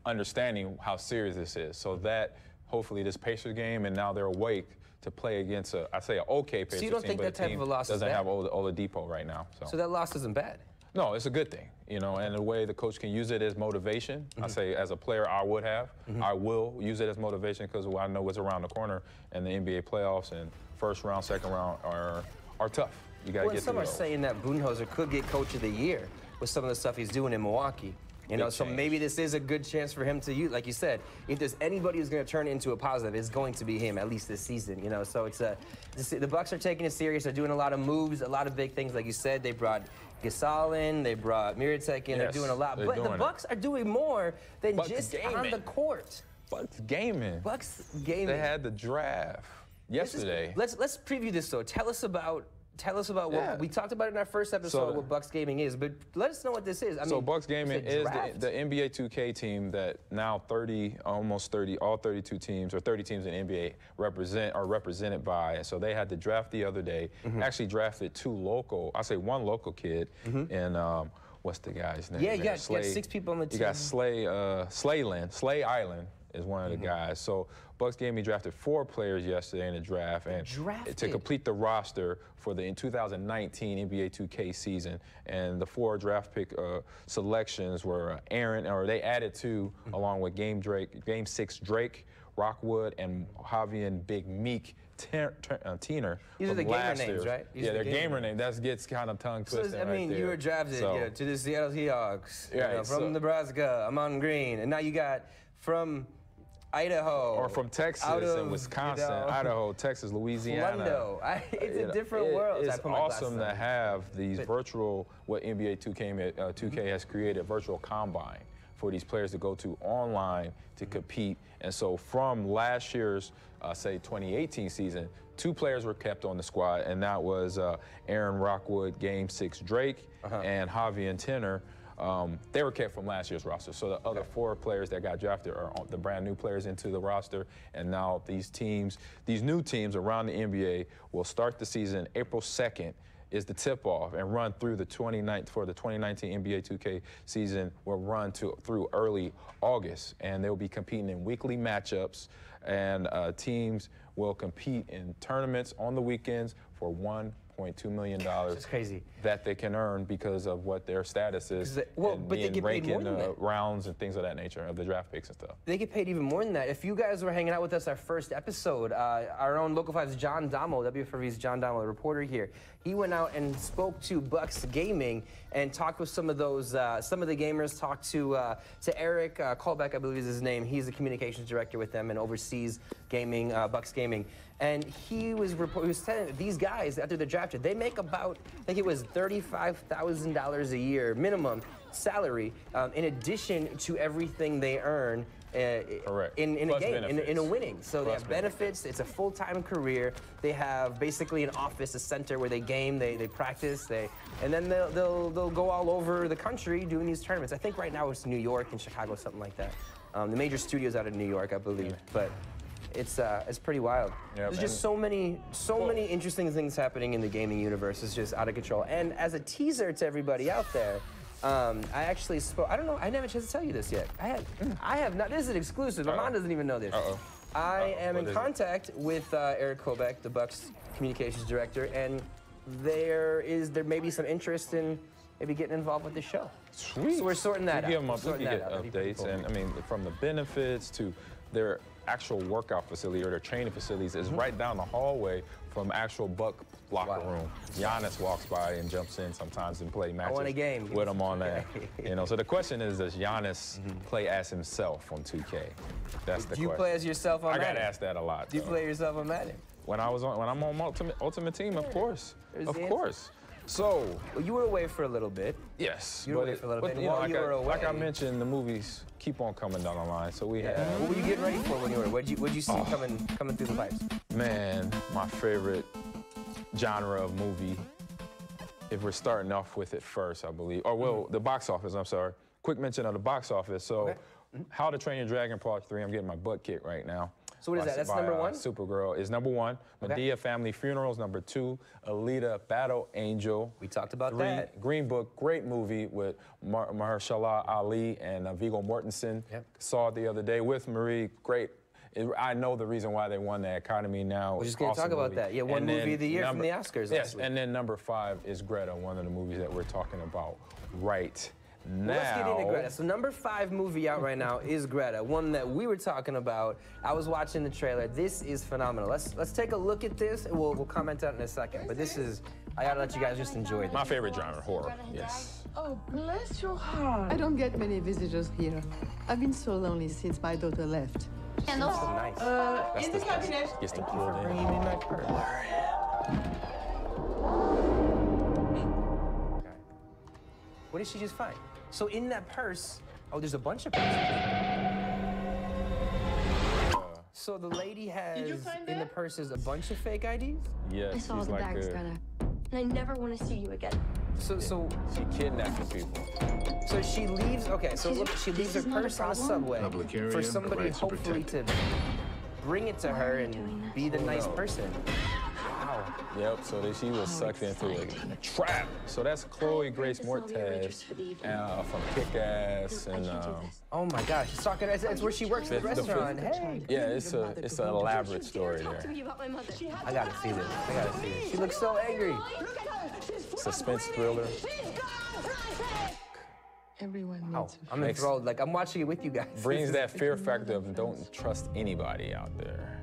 A: understanding how serious this is. So that hopefully this Pacers game, and now they're awake to play against an okay Pacers team.
B: So you don't think that type of a loss
A: doesn't have Oladipo right now.
B: So that loss isn't bad?
A: No, it's a good thing, you know, and the way the coach can use it as motivation. I say as a player, I would have. I will use it as motivation, because I know what's around the corner, and the NBA playoffs and first round, second round are tough. You got to get through those.
B: Some are saying that Budenholzer could get Coach of the Year with some of the stuff he's doing in Milwaukee. You know, so maybe this is a good chance for him to use, like you said, if there's anybody who's going to turn it into a positive, it's going to be him, at least this season, you know. So it's the Bucks are taking it serious. They're doing a lot of moves, a lot of big things. Like you said, they brought Gasol in, they brought Mirotic in, they're doing a lot. But the Bucks are doing more than just on the court.
A: Bucks gaming.
B: Bucks gaming.
A: They had the draft yesterday.
B: Let's preview this, though. Tell us about what we talked about in our first episode, what Bucks Gaming is, but let us know what this is. I mean,
A: Bucks Gaming is the NBA 2K team that now almost 30, all 32 teams or 30 teams in NBA are represented by. And so they had the draft the other day. Actually drafted 2 local, I say 1 local kid, and what's the guy's name?
B: Yeah, you got 6 people on the team.
A: You got Slay Island is one of the guys. So Bucks Gaming drafted 4 players yesterday in the draft, and to complete the roster for the 2019 NBA 2K season. And the 4 draft pick selections were they added 2 along with Game 6 Drake, Rockwood, and Javian Big Meek Teener.
B: These are the gamer names, right?
A: They're gamer names. That gets kind of tongue twisted.
B: So, I mean, you were drafted to the Seattle Seahawks, from Nebraska, Amon Green, and now you got from Idaho.
A: Or from Texas and Wisconsin, Idaho, Texas, Louisiana.
B: It's a different world.
A: It's awesome to have these virtual, what NBA 2K has created, virtual combine for these players to go to online to compete. And so from last year's, say, 2018 season, 2 players were kept on the squad, and that was Aaron Rockwood, Game 6 Drake, and Javian Teener. They were kept from last year's roster. So the other 4 players that got drafted are the brand new players into the roster. And now these new teams around the NBA will start the season April 2nd is the tip-off, and run through the 2019 NBA 2K season will run through early August. And they'll be competing in weekly matchups, and teams will compete in tournaments on the weekends for $1.2 million.
B: That's crazy.
A: That they can earn because of what their status is.
B: But they get paid more than that.
A: Rounds and things of that nature, of the draft picks and stuff.
B: They get paid even more than that. If you guys were hanging out with us our first episode, our own Local 5's John Dommel, WFRV's John Dommel, the reporter here, he went out and spoke to Bucks Gaming and talked with some of those, some of the gamers, talked to Eric Callback, I believe is his name. He's the communications director with them and oversees gaming, Bucks Gaming. And he was telling that these guys, after they're drafted, they make about, I think it was $35,000 a year minimum salary, in addition to everything they earn in a game, in a winning. So they have benefits. It's a full-time career. They have basically an office, a center where they game, they practice, and then they'll go all over the country doing these tournaments. I think right now it's New York and Chicago, something like that. The major studios out of New York, I believe, but. It's pretty wild. Yep, There's just so many interesting things happening in the gaming universe. It's just out of control. And as a teaser to everybody out there, I actually spoke. I don't know. I didn't have a chance to tell you this yet. I have not. This is an exclusive. Amon doesn't even know this. I am in contact with Eric Kobeck, the Bucks communications director, and there may be some interest in maybe getting involved with the show.
A: Sweet.
B: So we're sorting that out.
A: We can get updates, and I mean, from the benefits to their actual workout facility or their training facilities is right down the hallway from actual Buck locker room. Giannis walks by and jumps in sometimes and play matches with him on that. You know, so the question is, does Giannis play as himself on 2K? That's the question.
B: Do you play as yourself on Madden?
A: I got asked that a lot.
B: Do you play yourself on Madden?
A: When I'm on Ultimate Team, of course. Of course. So,
B: well, you were away for a little bit.
A: Yes,
B: you were away for a little bit. While you were away,
A: like I mentioned, the movies keep on coming down the line. So we had.
B: What were you getting ready for when you were? What'd you see coming through the pipes?
A: Man, my favorite genre of movie. If we're starting off with it first, I believe. Or well, the box office. I'm sorry. Quick mention of the box office. So, How to Train Your Dragon Part 3. I'm getting my butt kicked right now.
B: So what is that? That's number one?
A: Supergirl is number one. Medea Family Funerals, number two. Alita, Battle Angel.
B: We talked about that.
A: Green Book, great movie with Mahershala Ali and Viggo Mortensen. Saw it the other day with Marie. Great. I know the reason why they won the Academy now.
B: We're just going to talk about that. Yeah, one movie of the year from the Oscars.
A: Yes, and then number 5 is Greta, one of the movies that we're talking about right now.
B: Well, let's get into Greta. So number 5 movie out right now is Greta, one that we were talking about. I was watching the trailer. This is phenomenal. Let's take a look at this, and we'll comment on it in a second. But this is, I gotta let you guys just enjoy this.
A: My favorite genre, horror. Yes.
J: Oh, bless your heart. I don't get many visitors here. I've been so lonely since my daughter left.
B: Candles. So nice.
J: In the cabinet.
A: Gets to
B: Thank you for bringing me my purse. Okay. What did she just find? So in that purse, oh, there's a bunch of purses. So the lady has in the purses a bunch of fake IDs?
A: Yes,
K: I saw the bags, Greta. And I never want to see you again.
B: So
A: she kidnapping people.
B: So she leaves, okay, so look, she leaves her purse on the subway for somebody hopefully to bring it to her and be the nice person. Wow.
A: Yep, so she was sucked into a trap. So that's Chloe Grace Moretz from Kick-Ass and
B: oh my gosh, she's talking. It's where she works at the restaurant. Hey.
A: Yeah, it's an elaborate story there.
B: I gotta see this. I gotta see this. She looks so angry.
A: Suspense thriller.
J: Everyone needs
B: I'm enthralled. Like I'm watching it with you guys.
A: Brings that fear factor of don't trust anybody out there.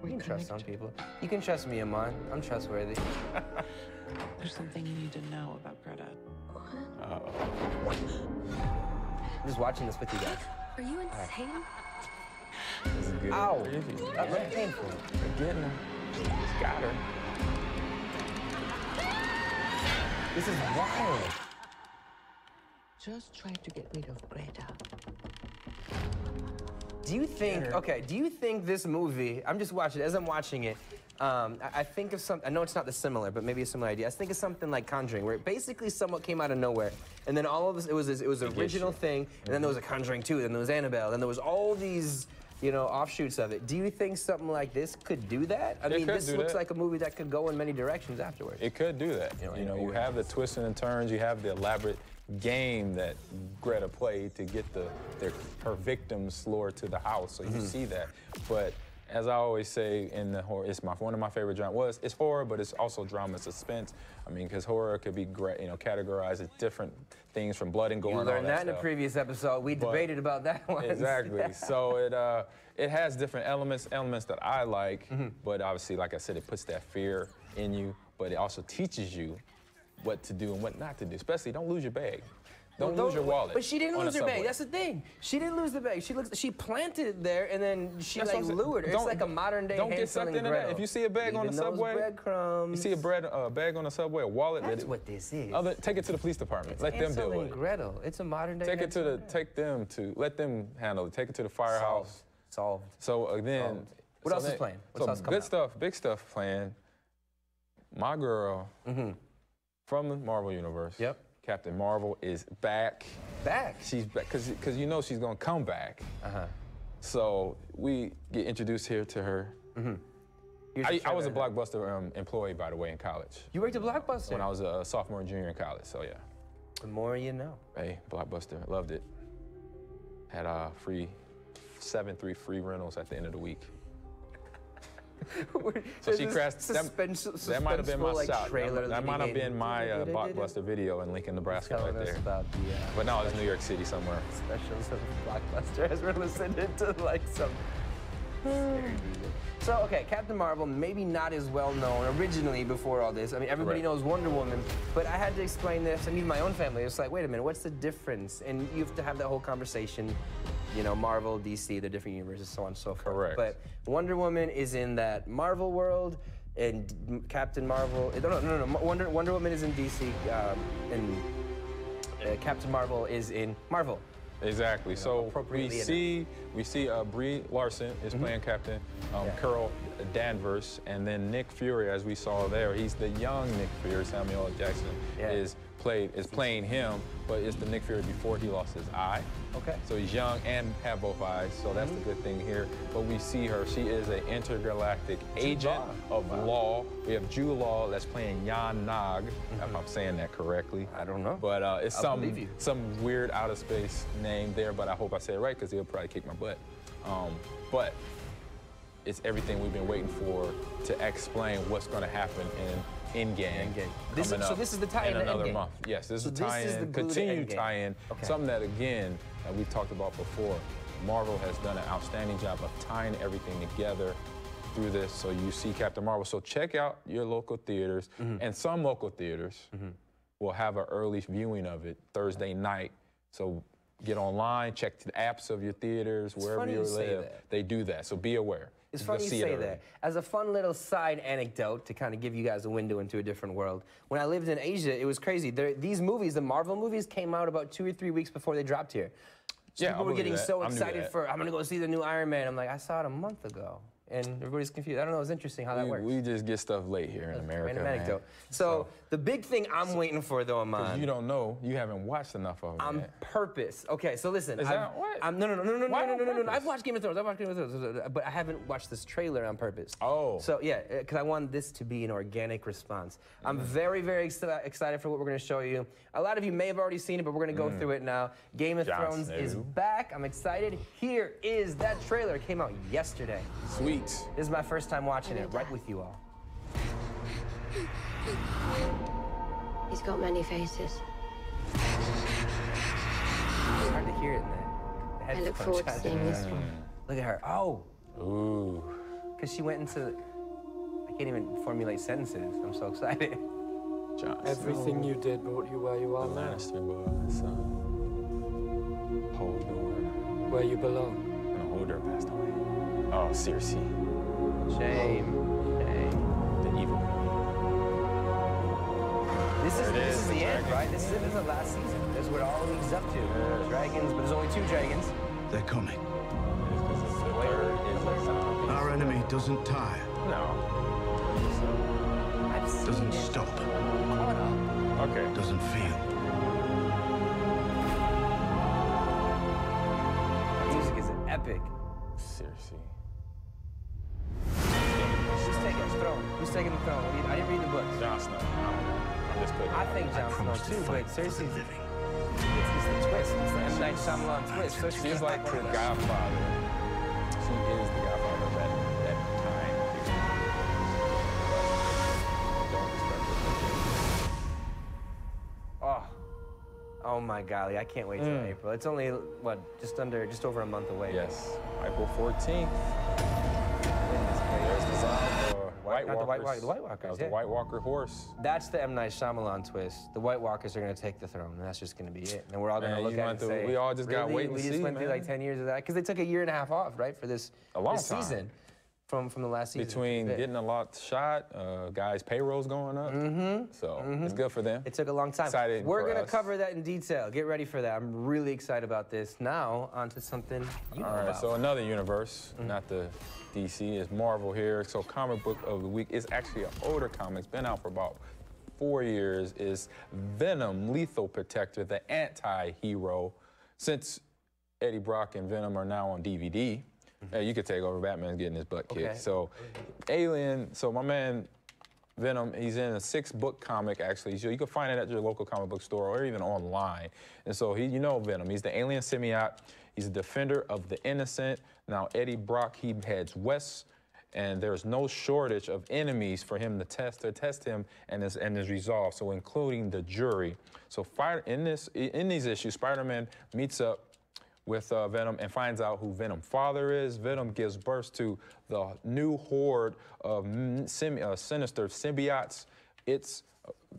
B: You can trust some people. You can trust me, Amon. I'm trustworthy.
L: There's something you need to know about Greta.
B: I'm just watching this with you guys.
K: Are you insane?
A: This is good.
B: Ow! That looked painful.
A: Again, just got her.
B: This is wild.
J: Just try to get rid of Greta.
B: Do you think this movie, I'm just watching it, as I'm watching it, I think of something, I know it's not the similar, but maybe a similar idea. I think of something like Conjuring, where it basically somewhat came out of nowhere, and then all of this, it was an original thing, and then there was a Conjuring 2, then there was Annabelle, then there was all these, offshoots of it. Do you think something like this could do that? I mean, this looks like a movie that could go in many directions afterwards.
A: It could do that. You have the twists and turns, you have the elaborate game that Greta played to get her victims lured to the house, so you see that. But as I always say in the horror, it's one of my favorite genres. It's horror, but it's also drama, suspense. I mean, because horror could be categorized as different things from blood and gore.
B: You learned that in a previous episode. We debated about that one.
A: Exactly. So it has different elements that I like, but obviously, like I said, it puts that fear in you, but it also teaches you what to do and what not to do. Especially, don't lose your bag. Don't lose your wallet.
B: But she didn't lose her
A: subway.
B: bag. That's the thing. She didn't lose the bag. She planted it there and then she
A: That's
B: like
A: what I'm saying.
B: lured her. It's like a modern day
A: Don't
B: Hansel
A: get sucked
B: and
A: into
B: Gretel.
A: that. If you see a bag on the
B: Leaving those
A: subway,
B: breadcrumbs.
A: you see a bag on the subway, a wallet.
B: That's what this is.
A: Take it to the police department.
B: It's
A: Let them
B: Hansel
A: deal
B: and
A: with it.
B: Gretel. It's a modern day.
A: Let them handle it. Take it to the firehouse.
B: Solved.
A: So then.
B: What else is playing? What's else coming
A: good stuff, big stuff playing. My girl from the Marvel universe.
B: Yep.
A: Captain Marvel is back.
B: Back?
A: She's back, because you know she's gonna come back. So we get introduced here to her. I was a Blockbuster employee, by the way, in college.
B: You worked at Blockbuster?
A: When I was a sophomore and junior in college, so yeah.
B: The more you know.
A: Hey, Blockbuster, loved it. Had 7 free rentals at the end of the week. So she crashed. That might have been my shot. That might have been my Blockbuster video in Lincoln, Nebraska, right there.
B: About the,
A: but no, it's New York City somewhere.
B: Specials of Blockbuster as we're listening to like some. So, okay, Captain Marvel, maybe not as well known originally before all this. I mean, everybody knows Wonder Woman, but I had to explain this, and even my own family. It's like, wait a minute, what's the difference? And you have to have that whole conversation, you know, Marvel, DC, the different universes, so on and so forth.
A: Correct.
B: But Wonder Woman is in that Marvel world, and Captain Marvel, no, Wonder Woman is in DC, and Captain Marvel is in Marvel.
A: Exactly. So we see Brie Larson is playing Captain, Carol Danvers, and then Nick Fury, as we saw there, he's the young Nick Fury. Samuel L. Jackson is playing him, but it's the Nick Fury before he lost his eye.
B: Okay.
A: So he's young and have both eyes, so that's the good thing here. But we see her, she is an intergalactic agent of law. We have Jude Law that's playing Yan Nog, if I'm saying that correctly.
B: I don't know.
A: But it's some weird outer space name there, but I hope I say it right because he'll probably kick my butt. But it's everything we've been waiting for to explain what's going to happen in Endgame.
B: So this is the tie-in
A: in
B: to
A: another
B: Endgame.
A: month. Yes, this is a
B: So this is the
A: tie-in,
B: glue to
A: continued
B: Endgame.
A: tie-in, something that, again, that we've talked about before. Marvel has done an outstanding job of tying everything together through this, so you see Captain Marvel. So check out your local theaters, and some local theaters will have an early viewing of it Thursday night. So get online, check the apps of your theaters, wherever you live. They do that, so be aware.
B: It's funny you say that. As a fun little side anecdote to kind of give you guys a window into a different world, when I lived in Asia, it was crazy. These movies, the Marvel movies, came out about 2 or 3 weeks before they dropped here. So people were getting so excited I'm going to go see the new Iron Man. I'm like, I saw it a month ago. And everybody's confused. I don't know, it's interesting how that works.
A: We just get stuff late here in America,
B: Random anecdote. So the big thing I'm waiting for, though, Amon.
A: Because you don't know, you haven't watched enough of them yet.
B: Purpose. Okay, so listen.
A: Is that what?
B: No. I've watched Game of Thrones. But I haven't watched this trailer on purpose.
A: Oh.
B: So yeah, because I want this to be an organic response. I'm very, very excited for what we're going to show you. A lot of you may have already seen it, but we're going to go through it now. Game of Thrones is back. I'm excited. Here is that trailer. It came out yesterday.
A: Sweet.
B: This is my first time watching it, right with you all.
K: He's got many faces.
B: It's hard to hear it in there.
K: I look forward to seeing this one.
B: Look at her. Oh.
A: Ooh.
B: Because she went into... I can't even formulate sentences. I'm so excited.
M: Everything you did brought you where you are now.
A: Lannister was Hodor.
M: Where you belong.
A: No, Hodor passed away. Oh, Cersei.
B: Shame.
A: The evil queen.
B: This is the end, right? This is the last season. This is what all leads up to. Dragons, but there's only 2 dragons.
N: They're coming.
A: Our
N: enemy doesn't tire.
A: No.
N: Doesn't stop.
A: Okay.
N: Doesn't feel.
B: The music is epic.
A: Cersei.
B: Who's taking the throne? Who's taking the throne? I didn't read the books.
A: Jon Snow. I'm just putting.
B: I think Jon Snow too, but Cersei's it's the twist. It's the M. Night Shyamalan twist. So
A: she's like the Godfather. She is the Godfather of that time. Don't respect her.
B: Oh my golly, I can't wait till April. It's only what, just over a month away.
A: Yes, April 14th. There's the sign for White
B: not
A: Walkers.
B: the White Walkers.
A: That was
B: yeah.
A: the White Walker horse.
B: That's the M. Night Shyamalan twist. The White Walkers are going to take the throne, and that's just going to be it. And we're all going to look at it and say,
A: we all just got to
B: really?
A: wait and
B: we
A: see,
B: just went
A: man.
B: through like 10 years of that because they took a year and a half off, right, for this season. From the last season.
A: Between getting a lot shot, guys' payrolls going up. So it's good for them.
B: It took a long time.
A: Excited
B: We're
A: for
B: going to
A: us.
B: cover that in detail. Get ready for that. I'm really excited about this. Now, on to something you know
A: All right,
B: about.
A: so another universe, not the DC, is Marvel here. So comic book of the week is actually an older comic. It's been out for about 4 years. Is Venom, Lethal Protector, the anti-hero. Since Eddie Brock and Venom are now on DVD, you could take over. Batman's getting his butt kicked.
B: Okay.
A: So Alien, so my man Venom, he's in a 6-book comic, actually. So you can find it at your local comic book store or even online. And so you know Venom. He's the alien symbiote. He's a defender of the innocent. Now, Eddie Brock, he heads west, and there's no shortage of enemies for him to test him and his resolve, so including the jury. So in these issues, Spider-Man meets up with Venom and finds out who Venom's father is. Venom gives birth to the new horde of sinister symbiotes. It's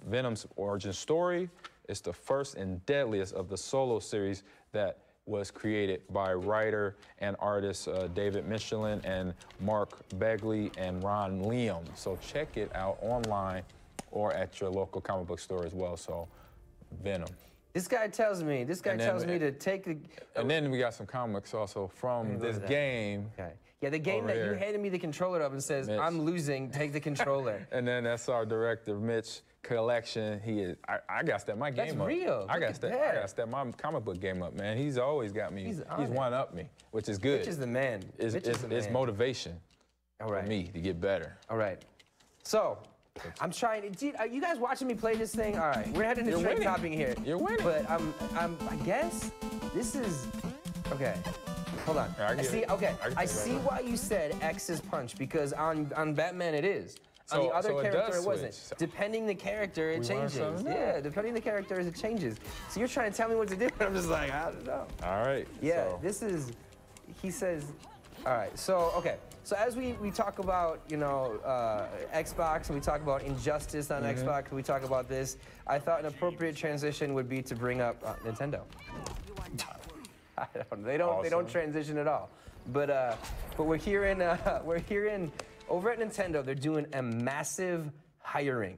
A: Venom's origin story. It's the first and deadliest of the solo series that was created by writer and artist David Michelin and Mark Bagley and Ron Liam. So check it out online or at your local comic book store as well. So Venom.
B: This guy tells me to take the...
A: And then we got some comics also from this game.
B: Okay. Yeah, the game that you handed me the controller of and says,
A: Mitch.
B: I'm losing, take the controller.
A: And then that's our director, Mitch Collection. I got to step my game
B: That's
A: up.
B: real.
A: I got to step my comic book game up, man. He's always got me. He's one up me, which is good.
B: Mitch is the man.
A: It's motivation for me to get better.
B: All right. So, I'm trying. Are you guys watching me play this thing? All right, we're heading to trade topping here.
A: You're winning.
B: But I guess this is okay. Hold on. I see. Okay, I see why you said X is punch because on Batman it is. On the other character it wasn't. Depending the character it changes. Yeah, depending the characters it changes. So you're trying to tell me what to do, and I'm just like, I don't know.
A: All right.
B: Yeah, this is. He says. All right. So okay. So as we talk about, you know, Xbox, and we talk about Injustice on Xbox, and we talk about this, I thought an appropriate transition would be to bring up Nintendo. I don't, they don't transition at all. But we're hearing over at Nintendo, they're doing a massive hiring.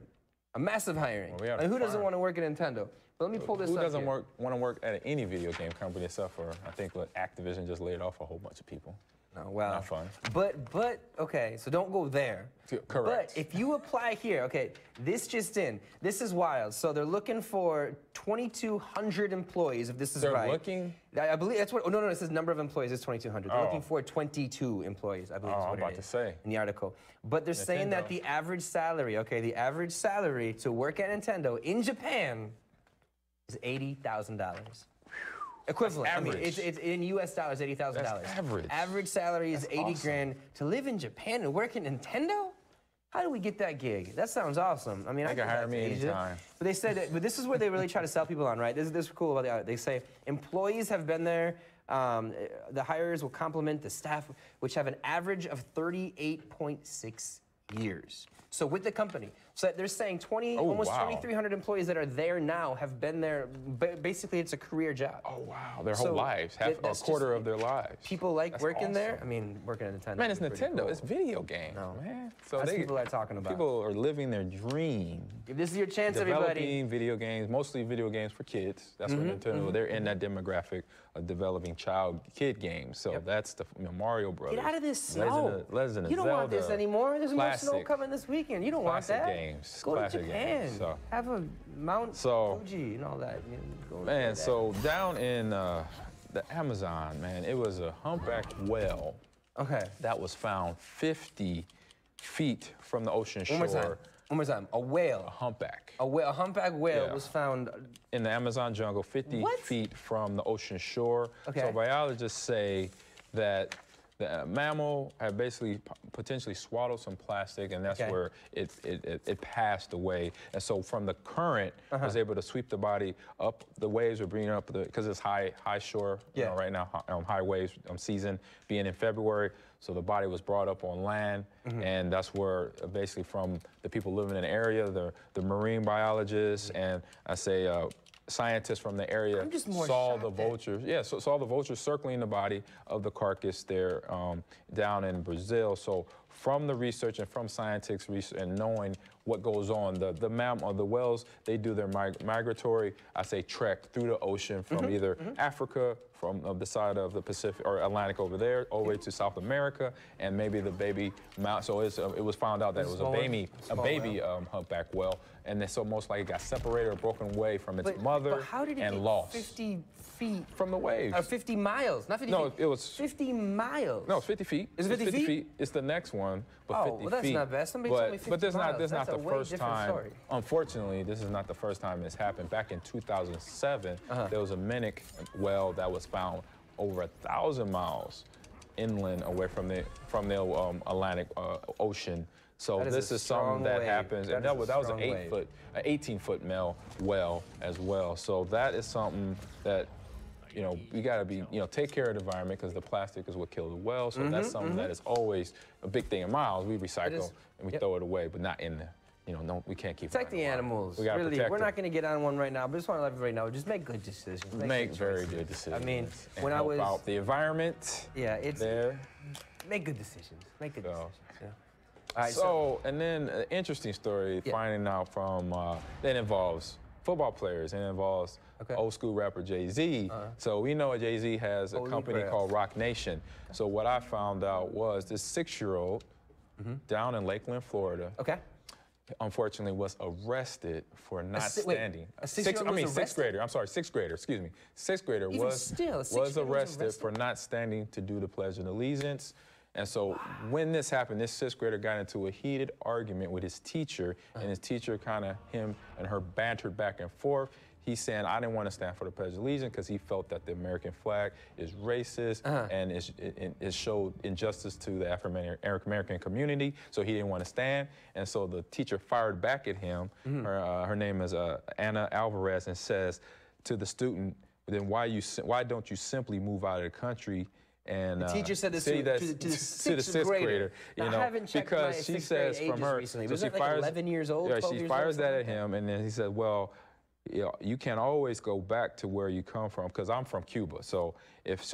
B: A massive hiring.
A: Well,
B: and who doesn't want to work at Nintendo? But let me pull this up.
A: Who doesn't want to work at any video game company except for, I think, Activision just laid off a whole bunch of people.
B: No, well,
A: not fun.
B: But okay, so don't go there.
A: Correct.
B: But if you apply here, okay, this just in, this is wild. So they're looking for 2,200 employees, if this is right.
A: They're looking?
B: I believe that's what, oh, no, it says number of employees is 2,200. They're looking for 22 employees, I believe is what
A: I'm about to say.
B: in the article. But they're saying that the average salary, the average salary to work at Nintendo in Japan is $80,000. Equivalent.
A: That's
B: I mean,
A: average.
B: it's in U.S. dollars, $80,000.
A: That's average.
B: Average salary is 80 grand. To live in Japan and work at Nintendo? How do we get that gig? That sounds awesome. I mean, I
A: can hire me anytime.
B: But they said that, but this is where they really try to sell people on, right? This is cool about it. They say employees have been there. The hires will complement the staff, which have an average of 38.6 years. So with the company, so they're saying almost 2,300 employees that are there now have been there. Basically, it's a career job.
A: Oh wow, their whole lives, a quarter of their lives.
B: People like working there. I mean, working at Nintendo.
A: Man, it's Nintendo. Cool. It's video games, man. So
B: that's people are talking about.
A: People are living their dream.
B: If this is your chance,
A: developing
B: everybody.
A: Video games, mostly video games for kids. That's what Nintendo. They're in that demographic of developing kid games. So that's the Mario Brothers.
B: Get out of this snow.
A: Legend of
B: you don't
A: Zelda,
B: want this anymore. There's more snow
A: classic,
B: coming this weekend. You don't want that.
A: Games,
B: go
A: classic
B: to Japan.
A: Games, so.
B: Have a Mount Fuji and all that.
A: Man, so down in the Amazon, man, it was a humpback whale.
B: Okay.
A: That was found 50 feet from the ocean shore.
B: One more time. A whale.
A: A humpback.
B: A humpback whale was found
A: in the Amazon jungle, 50 feet from the ocean shore.
B: Okay.
A: So biologists say that The mammal had basically potentially swallowed some plastic, and that's where it passed away. And so from the current, was able to sweep the body up. The waves were bringing up because it's high shore right now, high waves season being in February. So the body was brought up on land, and that's where basically from the people living in the area, the marine biologists, and I say scientists from the area saw the vultures. Saw the vultures circling the body of the carcass there down in Brazil. So from the research and from scientists research and knowing what goes on, the whales, they do their migratory, trek through the ocean from either Africa, from the side of the Pacific or Atlantic over there, all the way to South America, and maybe the baby mount. So it was found out that it was a baby humpback whale, and then so most likely got separated or broken away from its mother
B: how did it
A: and
B: get
A: lost
B: 50 feet
A: from the waves.
B: 50 miles, not 50 feet.
A: No, it was
B: 50 miles.
A: No, it's 50 feet.
B: Is it 50 feet?
A: It's the next one, but 50 feet.
B: Well, that's not bad. Somebody told me 50
A: but this
B: miles.
A: this is not
B: That's
A: the
B: a way
A: first
B: different
A: time.
B: story.
A: Unfortunately, this is not the first time it's happened. Back in 2007, there was a minnow whale that was found over 1,000 miles inland away from the Atlantic Ocean. So this is something that happens, and that was an 18-foot male whale as well. So that is something that we got to be, take care of the environment because the plastic is what killed the whale. So that's something that is always a big thing in miles. We recycle and we throw it away, but not in there. No, we can't keep
B: protect the animals.
A: We gotta protect
B: we're
A: them.
B: not going to get on one right now, but I just want to let everybody know, just make good decisions.
A: Make very good decisions.
B: I mean,
A: and
B: when I
A: help
B: was
A: out the environment.
B: it's
A: there.
B: Make good decisions. Make good decisions.
A: All right, and then an interesting story, finding out from that involves football players and involves old school rapper Jay-Z. So we know Jay-Z has a company called Rock Nation. So what I found out was this 6-year-old down in Lakeland, Florida, unfortunately was arrested for not standing. Sixth grader. I'm sorry, sixth grader. Excuse me. Sixth grader was arrested for not standing to do the Pledge of Allegiance. And so when this happened, this sixth grader got into a heated argument with his teacher, and his teacher him and her bantered back and forth. He's saying, I didn't want to stand for the Pledge of Allegiance because he felt that the American flag is racist and it showed injustice to the African-American community, so he didn't want to stand. And so the teacher fired back at him. Her name is Anna Alvarez, and says to the student, then why don't you simply move out of the country? And
B: the teacher said this
A: to the sixth grader.
B: Now, I haven't checked
A: because she says from her,
B: recently.
A: So
B: was
A: she
B: that
A: fires,
B: like 11 years old?
A: Yeah, she fires that at him, and then he said, well, you can't always go back to where you come from, because I'm from Cuba. So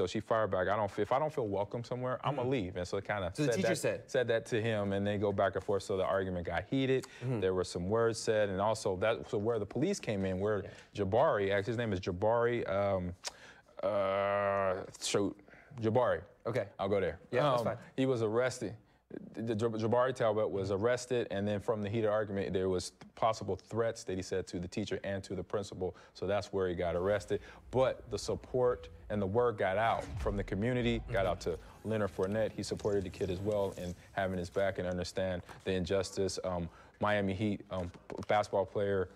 A: she fired back. If I don't feel welcome somewhere, I'm gonna leave. And so it kind of said that to him, and they go back and forth. So the argument got heated. There were some words said, and also that's where the police came in, where Jabari, actually his name is Jabari. Jabari.
B: Okay.
A: I'll go there.
B: Yeah, that's fine.
A: He was arrested. Jabari Talbot was arrested, and then from the heated argument, there was possible threats that he said to the teacher and to the principal. So that's where he got arrested. But the support and the word got out from the community, got out to Leonard Fournette. He supported the kid as well in having his back and understand the injustice. Miami Heat basketball player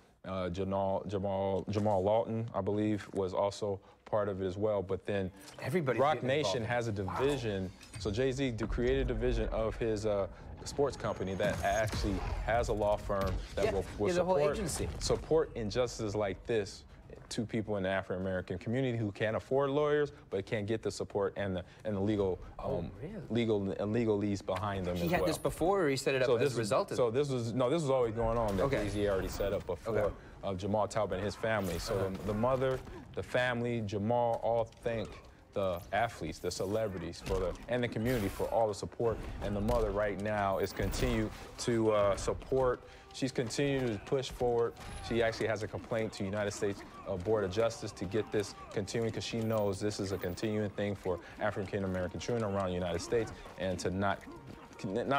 A: Jamal Lawton, I believe, was also part of it as well. But then Rock Nation has a division. So Jay-Z created a division of his sports company that actually has a law firm that will support injustices like this to people in the African-American community who can't afford lawyers but can't get the support and the legal legalese behind them.
B: He had this before, or he set it up as a result of
A: this was always going on that Jay-Z already set up before Jamal Talbot and his family. So the mother, the family, Jamal all thank the athletes, the celebrities, and the community for all the support. And the mother right now is continue to support. She's continued to push forward. She actually has a complaint to United States Board of Justice to get this continuing, because she knows this is a continuing thing for African-American children around the United States, and to not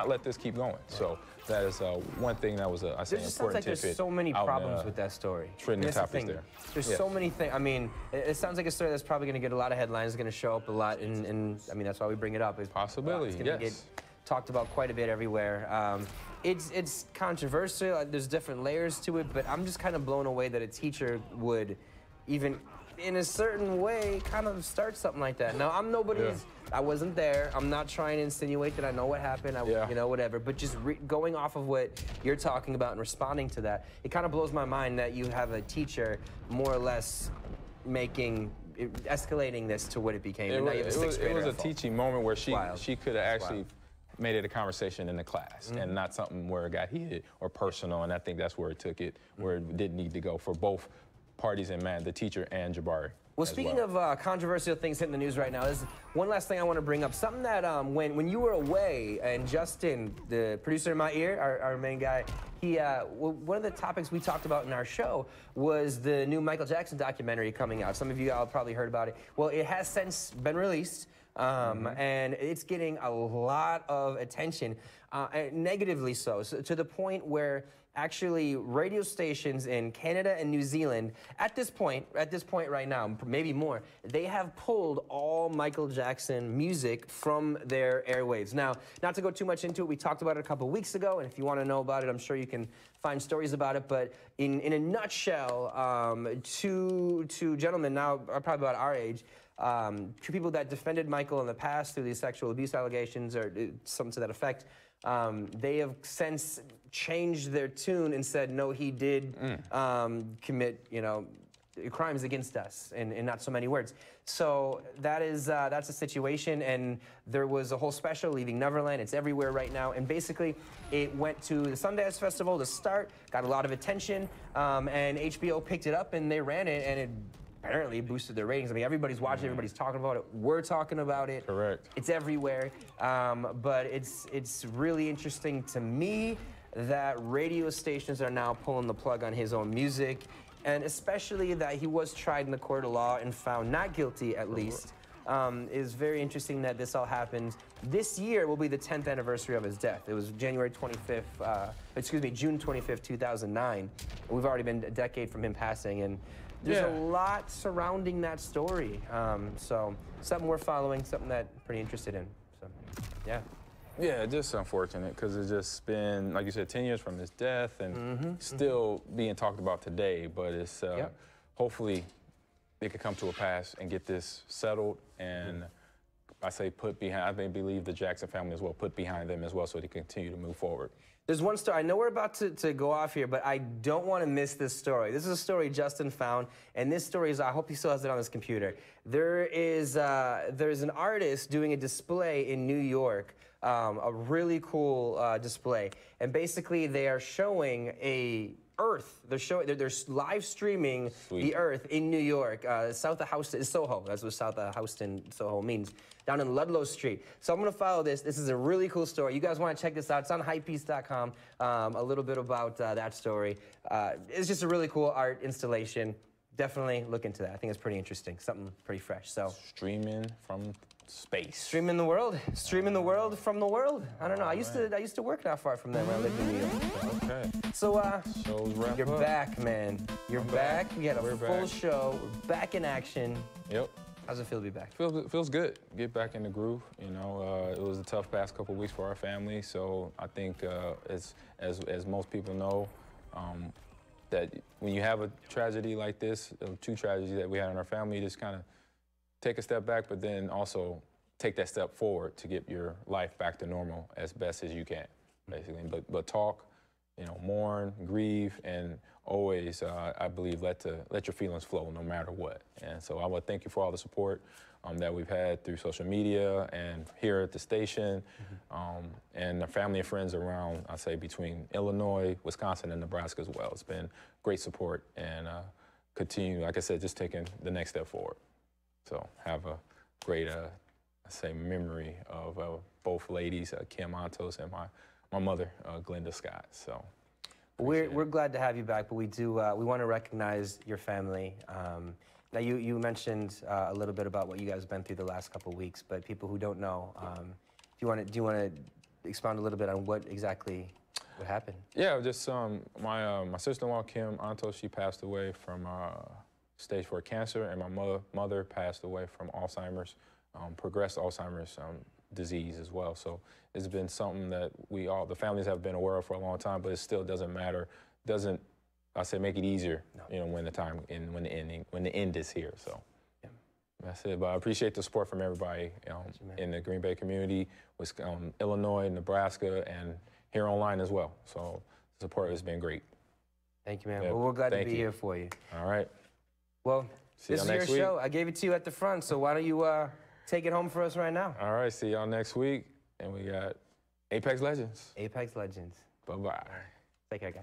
A: let this keep going. So that is one thing that was important tidbit.
B: Sounds like there's so many problems with that story. There's so many things. I mean, it sounds like a story that's probably going to get a lot of headlines. It's going to show up a lot, and I mean, that's why we bring it up.
A: Possibility,
B: it's going to get talked about quite a bit everywhere. It's controversial. There's different layers to it, but I'm just kind of blown away that a teacher would even in a certain way, kind of start something like that. Now, I'm nobody's, I wasn't there. I'm not trying to insinuate that I know what happened, you know, whatever. But just going off of what you're talking about and responding to that, it kind of blows my mind that you have a teacher more or less escalating this to what it became.
A: It was a teaching moment where she could have actually made it a conversation in the class and not something where it got heated or personal. And I think that's where it took it, where it didn't need to go for both parties and the teacher and Jabari.
B: Well, speaking of controversial things hitting the news right now, there's one last thing I want to bring up. Something that when you were away, and Justin, the producer in my ear, our main guy, he one of the topics we talked about in our show was the new Michael Jackson documentary coming out. Some of you all probably heard about it. Well, it has since been released, and it's getting a lot of attention, negatively so, to the point where actually radio stations in Canada and New Zealand, at this point right now, maybe more, they have pulled all Michael Jackson music from their airwaves. Now, not to go too much into it, we talked about it a couple weeks ago, and if you want to know about it, I'm sure you can find stories about it, but in a nutshell, two gentlemen now are probably about our age, two people that defended Michael in the past through these sexual abuse allegations or something to that effect, they have since changed their tune and said, no, he did commit, you know, crimes against us, in not so many words. So that's a situation, and there was a whole special, Leaving Neverland. It's everywhere right now, and basically it went to the Sundance Festival to start, got a lot of attention, and HBO picked it up and they ran it, and it apparently boosted their ratings. I mean, everybody's watching, everybody's talking about it. We're talking about it.
A: Correct.
B: It's everywhere. But it's really interesting to me that radio stations are now pulling the plug on his own music, and especially that he was tried in the court of law and found not guilty, at least. Is very interesting that this all happened. This year will be the 10th anniversary of his death. It was June 25th, 2009. We've already been a decade from him passing, and there's a lot surrounding that story. So something we're following, something that I'm pretty interested in. So, yeah.
A: Yeah, just unfortunate because it's just been, like you said, 10 years from his death and still being talked about today. But it's hopefully it could come to a pass and get this settled and I say put behind, I believe the Jackson family as well, put behind them as well so they continue to move forward.
B: There's one story, I know we're about to go off here, but I don't want to miss this story. This is a story Justin found, and this story is, I hope he still has it on his computer. There's an artist doing a display in New York, a really cool display, and basically they are showing Earth. They're live streaming the Earth in New York, south of Houston, Soho. That's what south of Houston, Soho means. Down in Ludlow Street. So I'm gonna follow this. This is a really cool story. You guys wanna check this out? It's on hypepiece.com. A little bit about that story. It's just a really cool art installation. Definitely look into that. I think it's pretty interesting. Something pretty fresh. So
A: streaming from space.
B: Streaming the world. Streaming the world from the world. I don't know. I used to work not far from there when I lived in New York. So you're back, man. You're back. We had a full show. We're back in action.
A: Yep.
B: How's it feel to be back?
A: Feels good. Get back in the groove. You know, it was a tough past couple of weeks for our family. So I think, as most people know, that when you have a tragedy like this, two tragedies that we had in our family, you just kind of take a step back, but then also take that step forward to get your life back to normal as best as you can, basically. But talk, you know, mourn, grieve, and always, I believe, let your feelings flow no matter what. And so I want to thank you for all the support that we've had through social media and here at the station, and our family and friends around, I say, between Illinois, Wisconsin, and Nebraska as well. It's been great support and continue, like I said, just taking the next step forward. So have a great, I say, memory of both ladies, Kim Antos and my mother, Glenda Scott. So.
B: We're glad to have you back, but we want to recognize your family. Now you mentioned a little bit about what you guys have been through the last couple of weeks, but people who don't know, do you want to expound a little bit on what exactly happened?
A: Yeah, just my sister-in-law Kim Antos, she passed away from stage 4 cancer, and my mother passed away from Alzheimer's, progressed Alzheimer's disease as well. So it's been something that the families have been aware of for a long time, but it still doesn't matter, doesn't I said make it easier, you know, when the end is here. So that's it. But I appreciate the support from everybody in the Green Bay community, Illinois, Nebraska, and here online as well. So the support has been great.
B: Thank you, man. Well, we're glad to be here for you.
A: All right.
B: Well, this is your show. I gave it to you at the front, so why don't you take it home for us right now?
A: All right. See y'all next week. And we got Apex Legends.
B: Apex Legends.
A: Bye-bye.
B: Take care, guys.